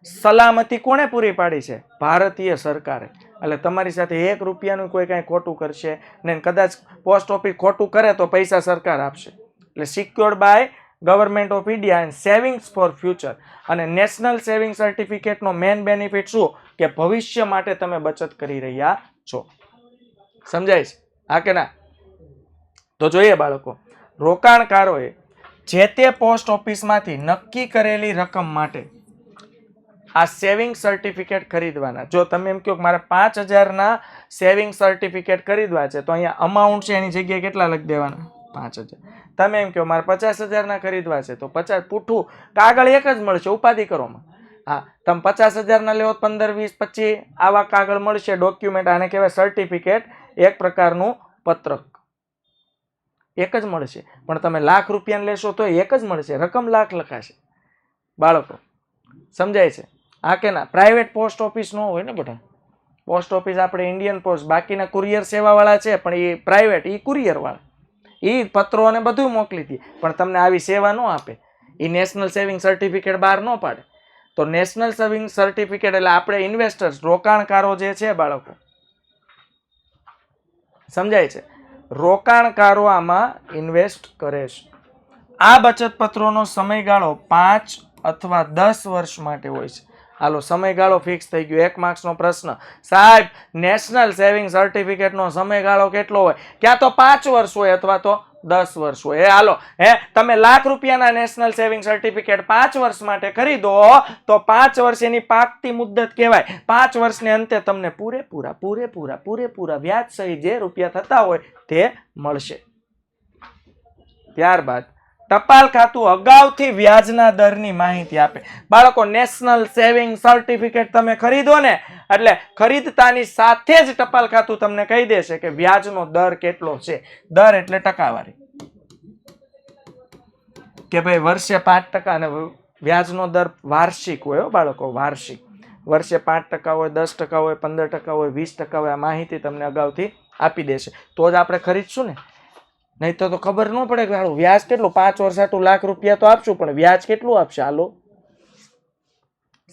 સલામતી કોણે પૂરી પાડી છે? ભારતીય સરકારે. એટલે તમારી સાથે 1 રૂપિયાનું કોઈ કાંઈ ખોટું કરશે ને, કદાચ પોસ્ટ ઓફિસ ખોટું કરે તો પૈસા સરકાર આપશે. એટલે secured by government of India and savings for future. અને નેશનલ સેવિંગ સર્ટિફિકેટનો મેઇન બેનિફિટ શું? કે ભવિષ્ય માટે તમે બચત કરી રહ્યા છો. સમજાય છે? હા કે ના? તો જોઈએ બાળકો, રોકાણકારોએ જે તે પોસ્ટ ઓફિસમાંથી નક્કી કરેલી રકમ માટે આ સેવિંગ સર્ટિફિકેટ ખરીદવાના. જો તમે એમ કહો કે મારે 5000ના સેવિંગ સર્ટિફિકેટ ખરીદવા છે, તો અહીંયા અમાઉન્ટ છે એની જગ્યાએ કેટલા લખી દેવાના? 5000. તમે એમ કહો મારે 50000ના ખરીદવા છે, તો 50 પૂઠું કાગળ એક જ મળશે, ઉપાધિ કરોમાં. હા, તમે 50000ના લેવો 15, 20, 25 આવા કાગળ મળશે, ડોક્યુમેન્ટ. આને કહેવાય સર્ટિફિકેટ, એક પ્રકારનું પત્રક. એક જ મળશે. પણ તમે લાખ રૂપિયા લેશો તો એક જ મળશે, રકમ લાખ લખાશે. બાળકો સમજાય છે? હા કે ના? પ્રાઇવેટ પોસ્ટ ઓફિસ ન હોય ને બેટા. પોસ્ટ ઓફિસ આપણે ઇન્ડિયન પોસ્ટ, બાકીના કુરિયર સેવાવાળા છે પણ એ પ્રાઇવેટ, એ કુરિયરવાળા, એ પત્રો અને બધું મોકલી દે, પણ તમને આવી સેવા ન આપે. એ નેશનલ સેવિંગ સર્ટિફિકેટ બહાર ન પાડે. તો નેશનલ સેવિંગ સર્ટિફિકેટ એટલે આપણે ઇન્વેસ્ટર્સ, રોકાણકારો જે છે બાળકો, સમજાય છે? રોકાણકારો આમાં ઇન્વેસ્ટ કરે છે. આ બચત પત્રોનો સમયગાળો 5 અથવા 10 વર્ષ માટે હોય છે. હાલો સમયગાળો ફિક્સ થઈ ગયો. 1 માર્ક્સનો પ્રશ્ન, સાહેબ નેશનલ સેવિંગ સર્ટિફિકેટનો સમયગાળો કેટલો હોય? ક્યાં તો 5 વર્ષ હોય અથવા તો 10 વર્ષ હોય. હાલો તમે લાખ રૂપિયાના નેશનલ સેવિંગ સર્ટિફિકેટ 5 વર્ષ માટે ખરીદો તો 5 વર્ષ એની પાકતી મુદ્દત કહેવાય. 5 વર્ષને અંતે તમને પૂરેપૂરા વ્યાજ સહિત જે રૂપિયા થતા હોય તે મળશે. ત્યારબાદ ટપાલ ખાતું અગાઉથી વ્યાજના દરની માહિતી આપે. બાળકો નેશનલ સેવિંગ સર્ટિફિકેટ તમે ખરીદો ને, એટલે ખરીદતાની સાથે જ ટપાલ ખાતું તમને કહી દેશે કે વ્યાજનો દર કેટલો છે. દર એટલે ટકાવારી, કે ભાઈ વર્ષે 5% અને વ્યાજનો દર વાર્ષિક હોય બાળકો, વાર્ષિક. વર્ષે 5% હોય, 10% હોય, 15% હોય, 20% હોય. આ માહિતી તમને અગાઉથી આપી દેશે, તો જ આપણે ખરીદશું ને. નહીં તો ખબર ન પડે કે હાલો વ્યાજ કેટલું, 5 વર્ષ આટલું લાખ રૂપિયા તો આપશું, પણ વ્યાજ કેટલું આપશે? હાલો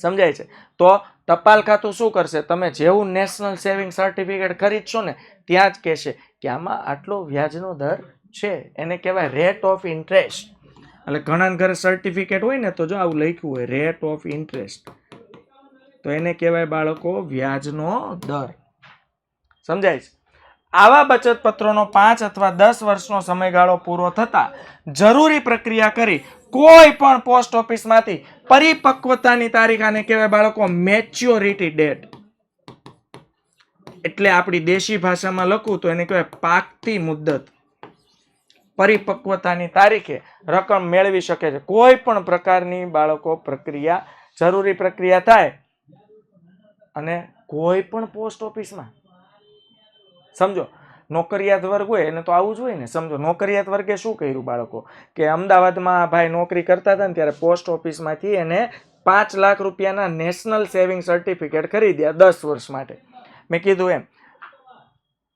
સમજાય છે? તો ટપાલ ખાતું શું કરશે? તમે જેવું નેશનલ સેવિંગ સર્ટિફિકેટ ખરીદશો ને ત્યાં જ કહેશે કે આમાં આટલો વ્યાજનો દર છે. એને કહેવાય રેટ ઓફ ઇન્ટરેસ્ટ. એટલે ઘણા ઘરે સર્ટિફિકેટ હોય ને તો જો આવું લખ્યું હોય રેટ ઓફ ઇન્ટરેસ્ટ, તો એને કહેવાય બાળકો વ્યાજનો દર. સમજાય છે? આવા બચત પત્રોનો 5 અથવા 10 વર્ષનો સમયગાળો પૂરો થતા જરૂરી પ્રક્રિયા કરી કોઈ પણ પોસ્ટ ઓફિસમાંથી પરિપક્વતાની તારીખ, આને કહેવાય બાળકો મેચ્યોરિટી ડેટ. એટલે આપણી દેશી ભાષામાં લખું તો એને કહેવાય પાકતી મુદ્દત. પરિપક્વતાની તારીખે રકમ મેળવી શકે છે. કોઈ પણ પ્રકારની બાળકો પ્રક્રિયા, જરૂરી પ્રક્રિયા થાય અને કોઈ પણ પોસ્ટ ઓફિસમાં. સમજો નોકરિયાત વર્ગ હોય એને તો આવું જ હોય ને. સમજો નોકરિયાત વર્ગે શું કર્યું બાળકો, કે અમદાવાદમાં ભાઈ નોકરી કરતા હતા ને ત્યારે પોસ્ટ ઓફિસમાંથી એને 5 લાખ રૂપિયાના નેશનલ સેવિંગ સર્ટિફિકેટ ખરીદ્યા 10 વર્ષ માટે. મેં કીધું એમ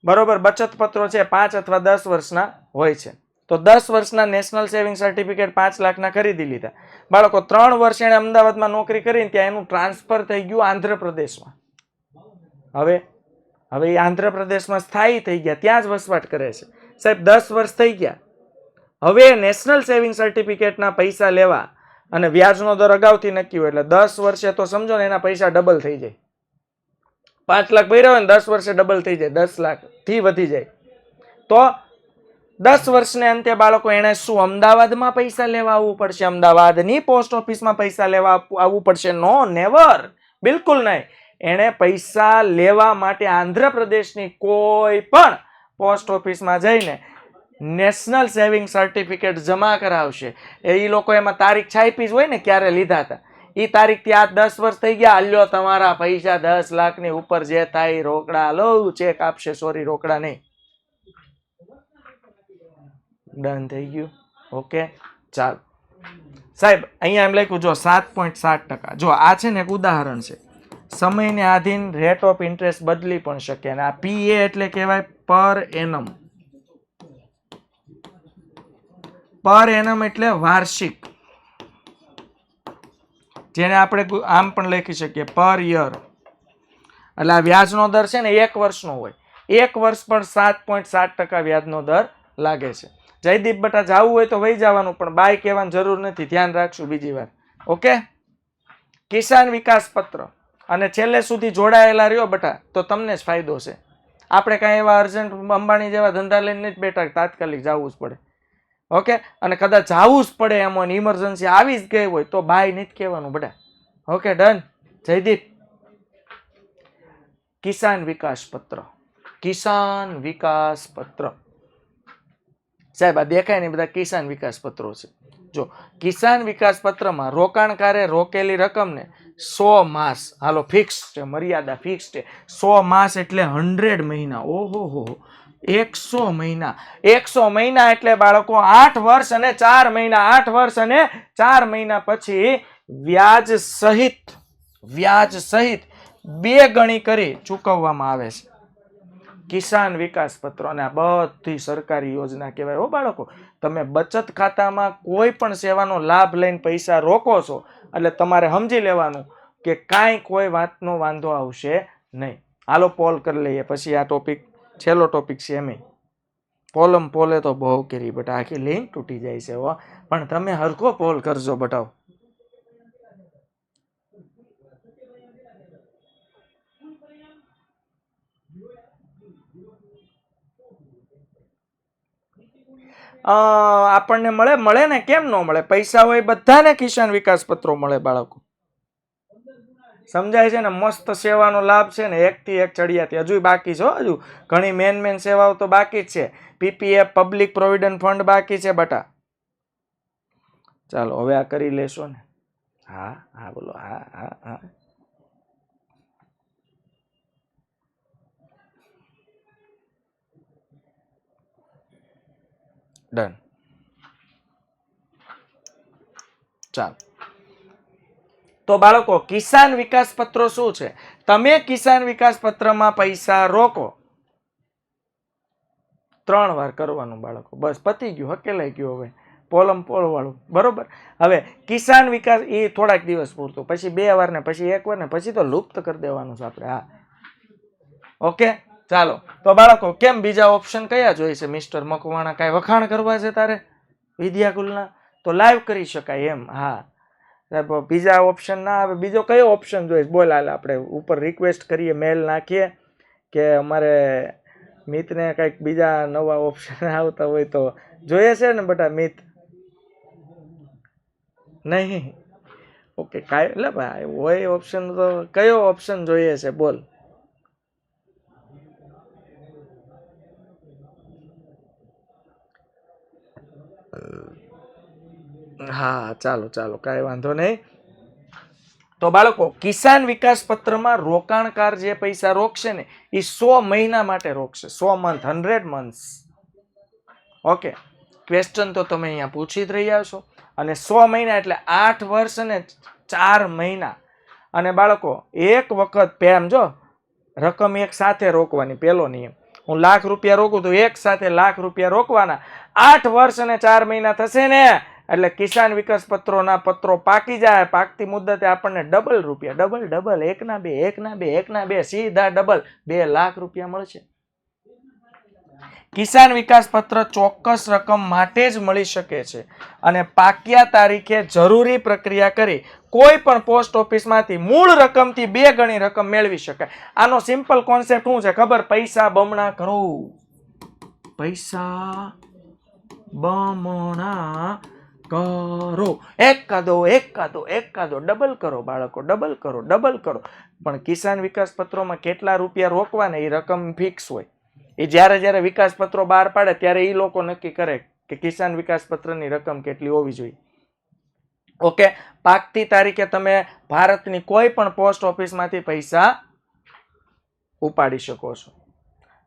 બરોબર, બચત પત્રો છે 5 અથવા 10 વર્ષના હોય છે. તો 10 વર્ષના નેશનલ સેવિંગ સર્ટિફિકેટ 5 લાખના ખરીદી લીધા બાળકો. 3 વર્ષ એને અમદાવાદમાં નોકરી કરીને ત્યાં એનું ટ્રાન્સફર થઈ ગયું આંધ્રપ્રદેશમાં. હવે હવે એ આંધ્રપ્રદેશમાં સ્થાયી થઈ ગયા, ત્યાં જ વસવાટ કરે છે. સાહેબ 10 વર્ષ થઈ ગયા. હવે નેશનલ સેવિંગ સર્ટિફિકેટના પૈસા લેવા અને વ્યાજનો દર અગાઉથી નક્કી હોય એટલે 10 વર્ષે તો સમજો ને એના પૈસા ડબલ થઈ જાય. 5 લાખ ભર્યા હોય ને 10 વર્ષે ડબલ થઈ જાય, 10 લાખ થી વધી જાય. તો 10 વર્ષને અંતે બાળકો એને શું અમદાવાદમાં પૈસા લેવા આવવું પડશે? અમદાવાદની પોસ્ટ ઓફિસમાં પૈસા લેવા આવવું પડશે? નો, નેવર, બિલકુલ નહીં. એને પૈસા લેવા માટે આંધ્રપ્રદેશની કોઈ પણ પોસ્ટ ઓફિસમાં જઈને નેશનલ સેવિંગ સર્ટિફિકેટ જમા કરાવશે. એ લોકો એમાં તારીખ છાપી જ હોય ને ક્યારે લીધા હતા, એ તારીખથી આ 10 વર્ષ થઈ ગયા, હાલ્યો તમારા પૈસા 10 લાખની ઉપર જે થાય રોકડા લો, ચેક આપશે, સોરી રોકડા નહીં. ડન થઈ ગયું. ઓકે, ચાલો સાહેબ અહીંયા એમ લખ્યું જો 7.7%. જો આ છે ને એક ઉદાહરણ છે. સમયને આધીન રેટ ઓફ ઇન્ટરેસ્ટ બદલી પણ શકે અને આ પીએ એટલે કહેવાય પર એનમ. પર એનમ એટલે વાર્ષિક, જેને આપણે આમ પણ લખી શકીએ પર યર. એટલે આ વ્યાજનો દર છે ને 1 વર્ષનો હોય. 1 વર્ષ પર 7.7% વ્યાજનો દર લાગે છે. જયદીપ બટા જવું હોય તો વહી જવાનું, પણ બાય કહેવાની જરૂર નથી, ધ્યાન રાખશું બીજી વાર. ઓકે, કિસાન વિકાસ પત્ર અને છેલ્લે સુધી જોડાયેલા રહ્યો બટા તો તમને જ ફાયદો છે. આપણે કાંઈ એવા અર્જન્ટ અંબાણી જેવા ધંધા લઈને નથી બેઠા, તાત્કાલિક જવું જ પડે. ઓકે, અને કદાચ જવું જ પડે એમ ઇમરજન્સી આવી જ ગઈ હોય તો બાય નથી કહેવાનું બટા. Okay, done. જયદીપ, કિસાન વિકાસ પત્ર, કિસાન વિકાસ પત્ર. સાહેબ આ દેખાય ને બધા કિસાન વિકાસ પત્રો છે. જો કિસાન વિકાસ પત્રમાં રોકાણકારે રોકેલી રકમને 100 માસ, હાલો ફિક્સ છે, મર્યાદા ફિક્સ છે. 100 માસ એટલે 100 મહિના. ઓહો, 100 મહિના. 100 મહિના એટલે બાળકો 8 વર્ષ અને 4 મહિના. 8 વર્ષ અને 4 મહિના પછી વ્યાજ સહિત 2 ગણી કરી ચૂકવવામાં આવે છે. કિસાન વિકાસ પત્ર. અને આ બધી સરકારી યોજના કહેવાય હો બાળકો. તમે બચત ખાતામાં કોઈ પણ સેવાનો લાભ લઈને પૈસા રોકો છો એટલે તમારે સમજી લેવાનું કે કાંઈ કોઈ વાતનો વાંધો આવશે નહીં. હાલો પોલ કરી લઈએ, પછી આ ટોપિક છેલ્લો ટોપિક છે. એમ પોલે તો બહુ કરી બટા, આખી લિંક તૂટી જાય છે હો, પણ તમે હરખો પોલ કરજો બટાવ. આપણને મળે ને, કેમ ન મળે? પૈસા હોય બધાને કિસાન વિકાસ પત્રો મળે બાળકો. સમજાય છે ને? મસ્ત સેવાનો લાભ છે ને, 1 થી 1 ચડિયાતી. હજુ બાકી છે, હજુ ઘણી મેન સેવાઓ તો બાકી જ છે. પીપીએફ પબ્લિક પ્રોવિડન્ટ ફંડ બાકી છે બટા. ચાલો હવે આ કરી લેશો ને? હા બોલો. હા ડન. ચાલો તો બાળકો કિસાન વિકાસ પત્રો શું છે? તમે કિસાન વિકાસ પત્રમાં પૈસા રોકો 3 વાર કરવાનું બાળકો, બસ પતી ગયું, હકેલાઈ ગયું. હવે પોલ વાળું બરોબર. હવે કિસાન વિકાસ એ થોડાક દિવસ પૂરતું, પછી 2 વાર ને પછી 1 વાર ને પછી તો લુપ્ત કરી દેવાનું છે આપણે. હા ઓકે, ચાલો તો બાળકો કેમ બીજા ઓપ્શન કયા જોઈએ છે મિસ્ટર મકવાણા? કાંઈ વખાણ કરવા છે તારે વિદ્યાકુલના? તો લાઈવ કરી શકાય એમ. હા બીજા ઓપ્શન ના આવે, બીજો કયો ઓપ્શન જોઈએ બોલ? હાલ આપણે ઉપર રિક્વેસ્ટ કરીએ, મેલ નાખીએ કે અમારે મિતને કંઈક બીજા નવા ઓપ્શન આવતા હોય તો. જોઈએ છે ને બટા મિત? નહીં? ઓકે, કાંઈ એટલે ભાઈ હોય ઓપ્શન તો કયો ઓપ્શન જોઈએ છે બોલ? હા ચાલો કાંઈ વાંધો નહીં. તો બાળકો કિસાન વિકાસ પત્રમાં રોકાણકાર જે પૈસા રોકશે ને એ 100 મહિના માટે રોકશે. 100 મંથ, 100 months. ઓકે, ક્વેશ્ચન તો તમે અહીંયા પૂછી જ રહ્યા છો. અને 100 મહિના એટલે 8 વર્ષ અને 4 મહિના. અને બાળકો એક વખત પેમ જો રકમ એક સાથે રોકવાની. પહેલો નિયમ, હું ₹1,00,000 રોકું તો એક સાથે ₹1,00,000 રોકવાના. 8 વર્ષ અને 4 મહિના થશે ને એટલે કિસાન વિકાસ પત્રોના પત્રો પાકી જાય, પાકતી મુદતે આપણને ડબલ રૂપિયા, ડબલ ડબલ, એકના બે, એકના બે, એકના બે, સીધા ડબલ 2 લાખ રૂપિયા મળશે. કિસાન વિકાસ પત્ર ચોક્કસ રકમ માટે જ મળી શકે છે અને પાક્યા તારીખે જરૂરી પ્રક્રિયા કરી કોઈ પણ પોસ્ટ ઓફિસમાંથી મૂળ રકમથી 2 ગણી રકમ મેળવી શકાય. આનો સિમ્પલ કોન્સેપ્ટ શું છે ખબર? પૈસા બમણા કરો, પૈસા બમણા કરો, એકાદો ડબલ કરો બાળકો, ડબલ કરો, ડબલ કરો. પણ કિસાન વિકાસ પત્રોમાં કેટલા રૂપિયા રોકવાના એ રકમ ફિક્સ હોય. એ જ્યારે જ્યારે વિકાસ પત્રો બહાર પાડે ત્યારે એ લોકો નક્કી કરે કે કિસાન વિકાસ પત્રની રકમ કેટલી હોવી જોઈએ. ઓકે, પાકતી તારીખે તમે ભારતની કોઈ પણ પોસ્ટ ઓફિસમાંથી પૈસા ઉપાડી શકો છો.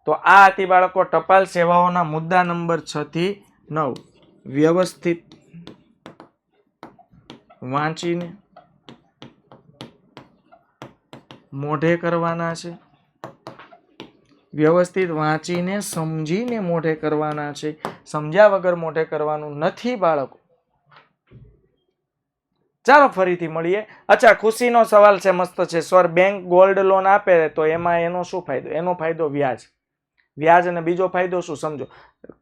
તો આ હતી બાળકો ટપાલ સેવાઓના મુદ્દા નંબર 6 થી 9. વ્યવસ્થિત વાંચીને મોઢે કરવાના છે, વ્યવસ્થિત વાંચીને સમજીને મોઢે કરવાના છે, સમજ્યા વગર મોઢે કરવાનું નથી બાળકો. ચાલો ફરીથી મળીએ. અચ્છા, ખુશીનો સવાલ છે, મસ્ત છે. સર, બેંક ગોલ્ડ લોન આપે તો એમાં એનો શું ફાયદો? એનો ફાયદો વ્યાજ. વ્યાજ અને બીજો ફાયદો શું સમજો.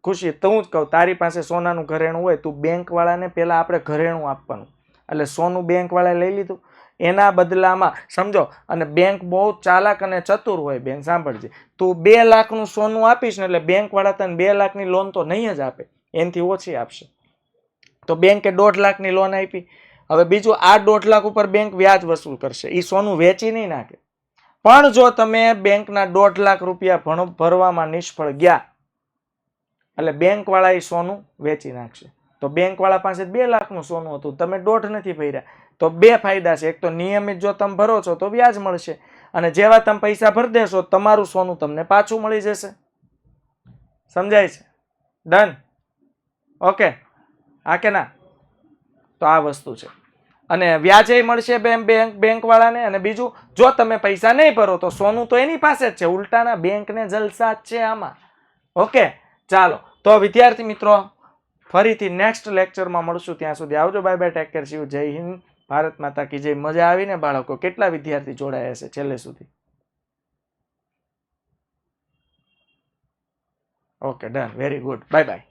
ખુશી, તો હું જ કહું, તારી પાસે સોનાનું ઘરેણું હોય, તું બેંક વાળાને પહેલા આપણે ઘરેણું આપવાનું, એટલે સોનું બેંક વાળાએ લઈ લીધું, એના બદલામાં સમજો. અને બેંક બહુ ચાલાક અને ચતુર હોય. બેંક સાંભળજે, તું 2 લાખનું સોનું આપીશ ને એટલે બેંક વાળા તને 2 લાખની લોન તો નહીં જ આપે, એનાથી ઓછી આપશે. તો બેંકે 1.5 લાખની લોન આપી. હવે બીજું, આ 1.5 લાખ ઉપર બેંક વ્યાજ વસૂલ કરશે, એ સોનું વેચી નહીં નાખે. પણ જો તમે બેંકના 1.5 લાખ રૂપિયા ભરવામાં નિષ્ફળ ગયા એટલે બેંક વાળા એ સોનું વેચી નાખશે. તો બેંક વાળા પાસે 2 લાખનું સોનું હતું, તમે 1.5 નથી ભર્યા. તો 2 ફાયદા છે. એક તો નિયમિત જો તમે ભરો છો તો વ્યાજ મળશે, અને જેવા તમે પૈસા ભરી દેશો તમારું સોનું તમને પાછું મળી જશે. સમજાય છે? ડન? ઓકે, હા કે ના? તો આ વસ્તુ છે. અને વ્યાજે મળશે બેંક વાળાને. અને બીજું, જો તમે પૈસા નહીં ભરો તો સોનું તો એની પાસે જ છે, ઉલટાના બેંકને જલસા જ છે આમાં. ઓકે, ચાલો તો વિદ્યાર્થી મિત્રો ફરીથી નેક્સ્ટ લેક્ચરમાં મળશું. ત્યાં સુધી આવજો, bye bye, take care, C you, જય હિન્દ, ભારત માતા કી જય. મજા આવીને બાળકો? કેટલા વિદ્યાર્થી જોડાયા છે છેલ્લે સુધી? Okay, done, very good, bye bye.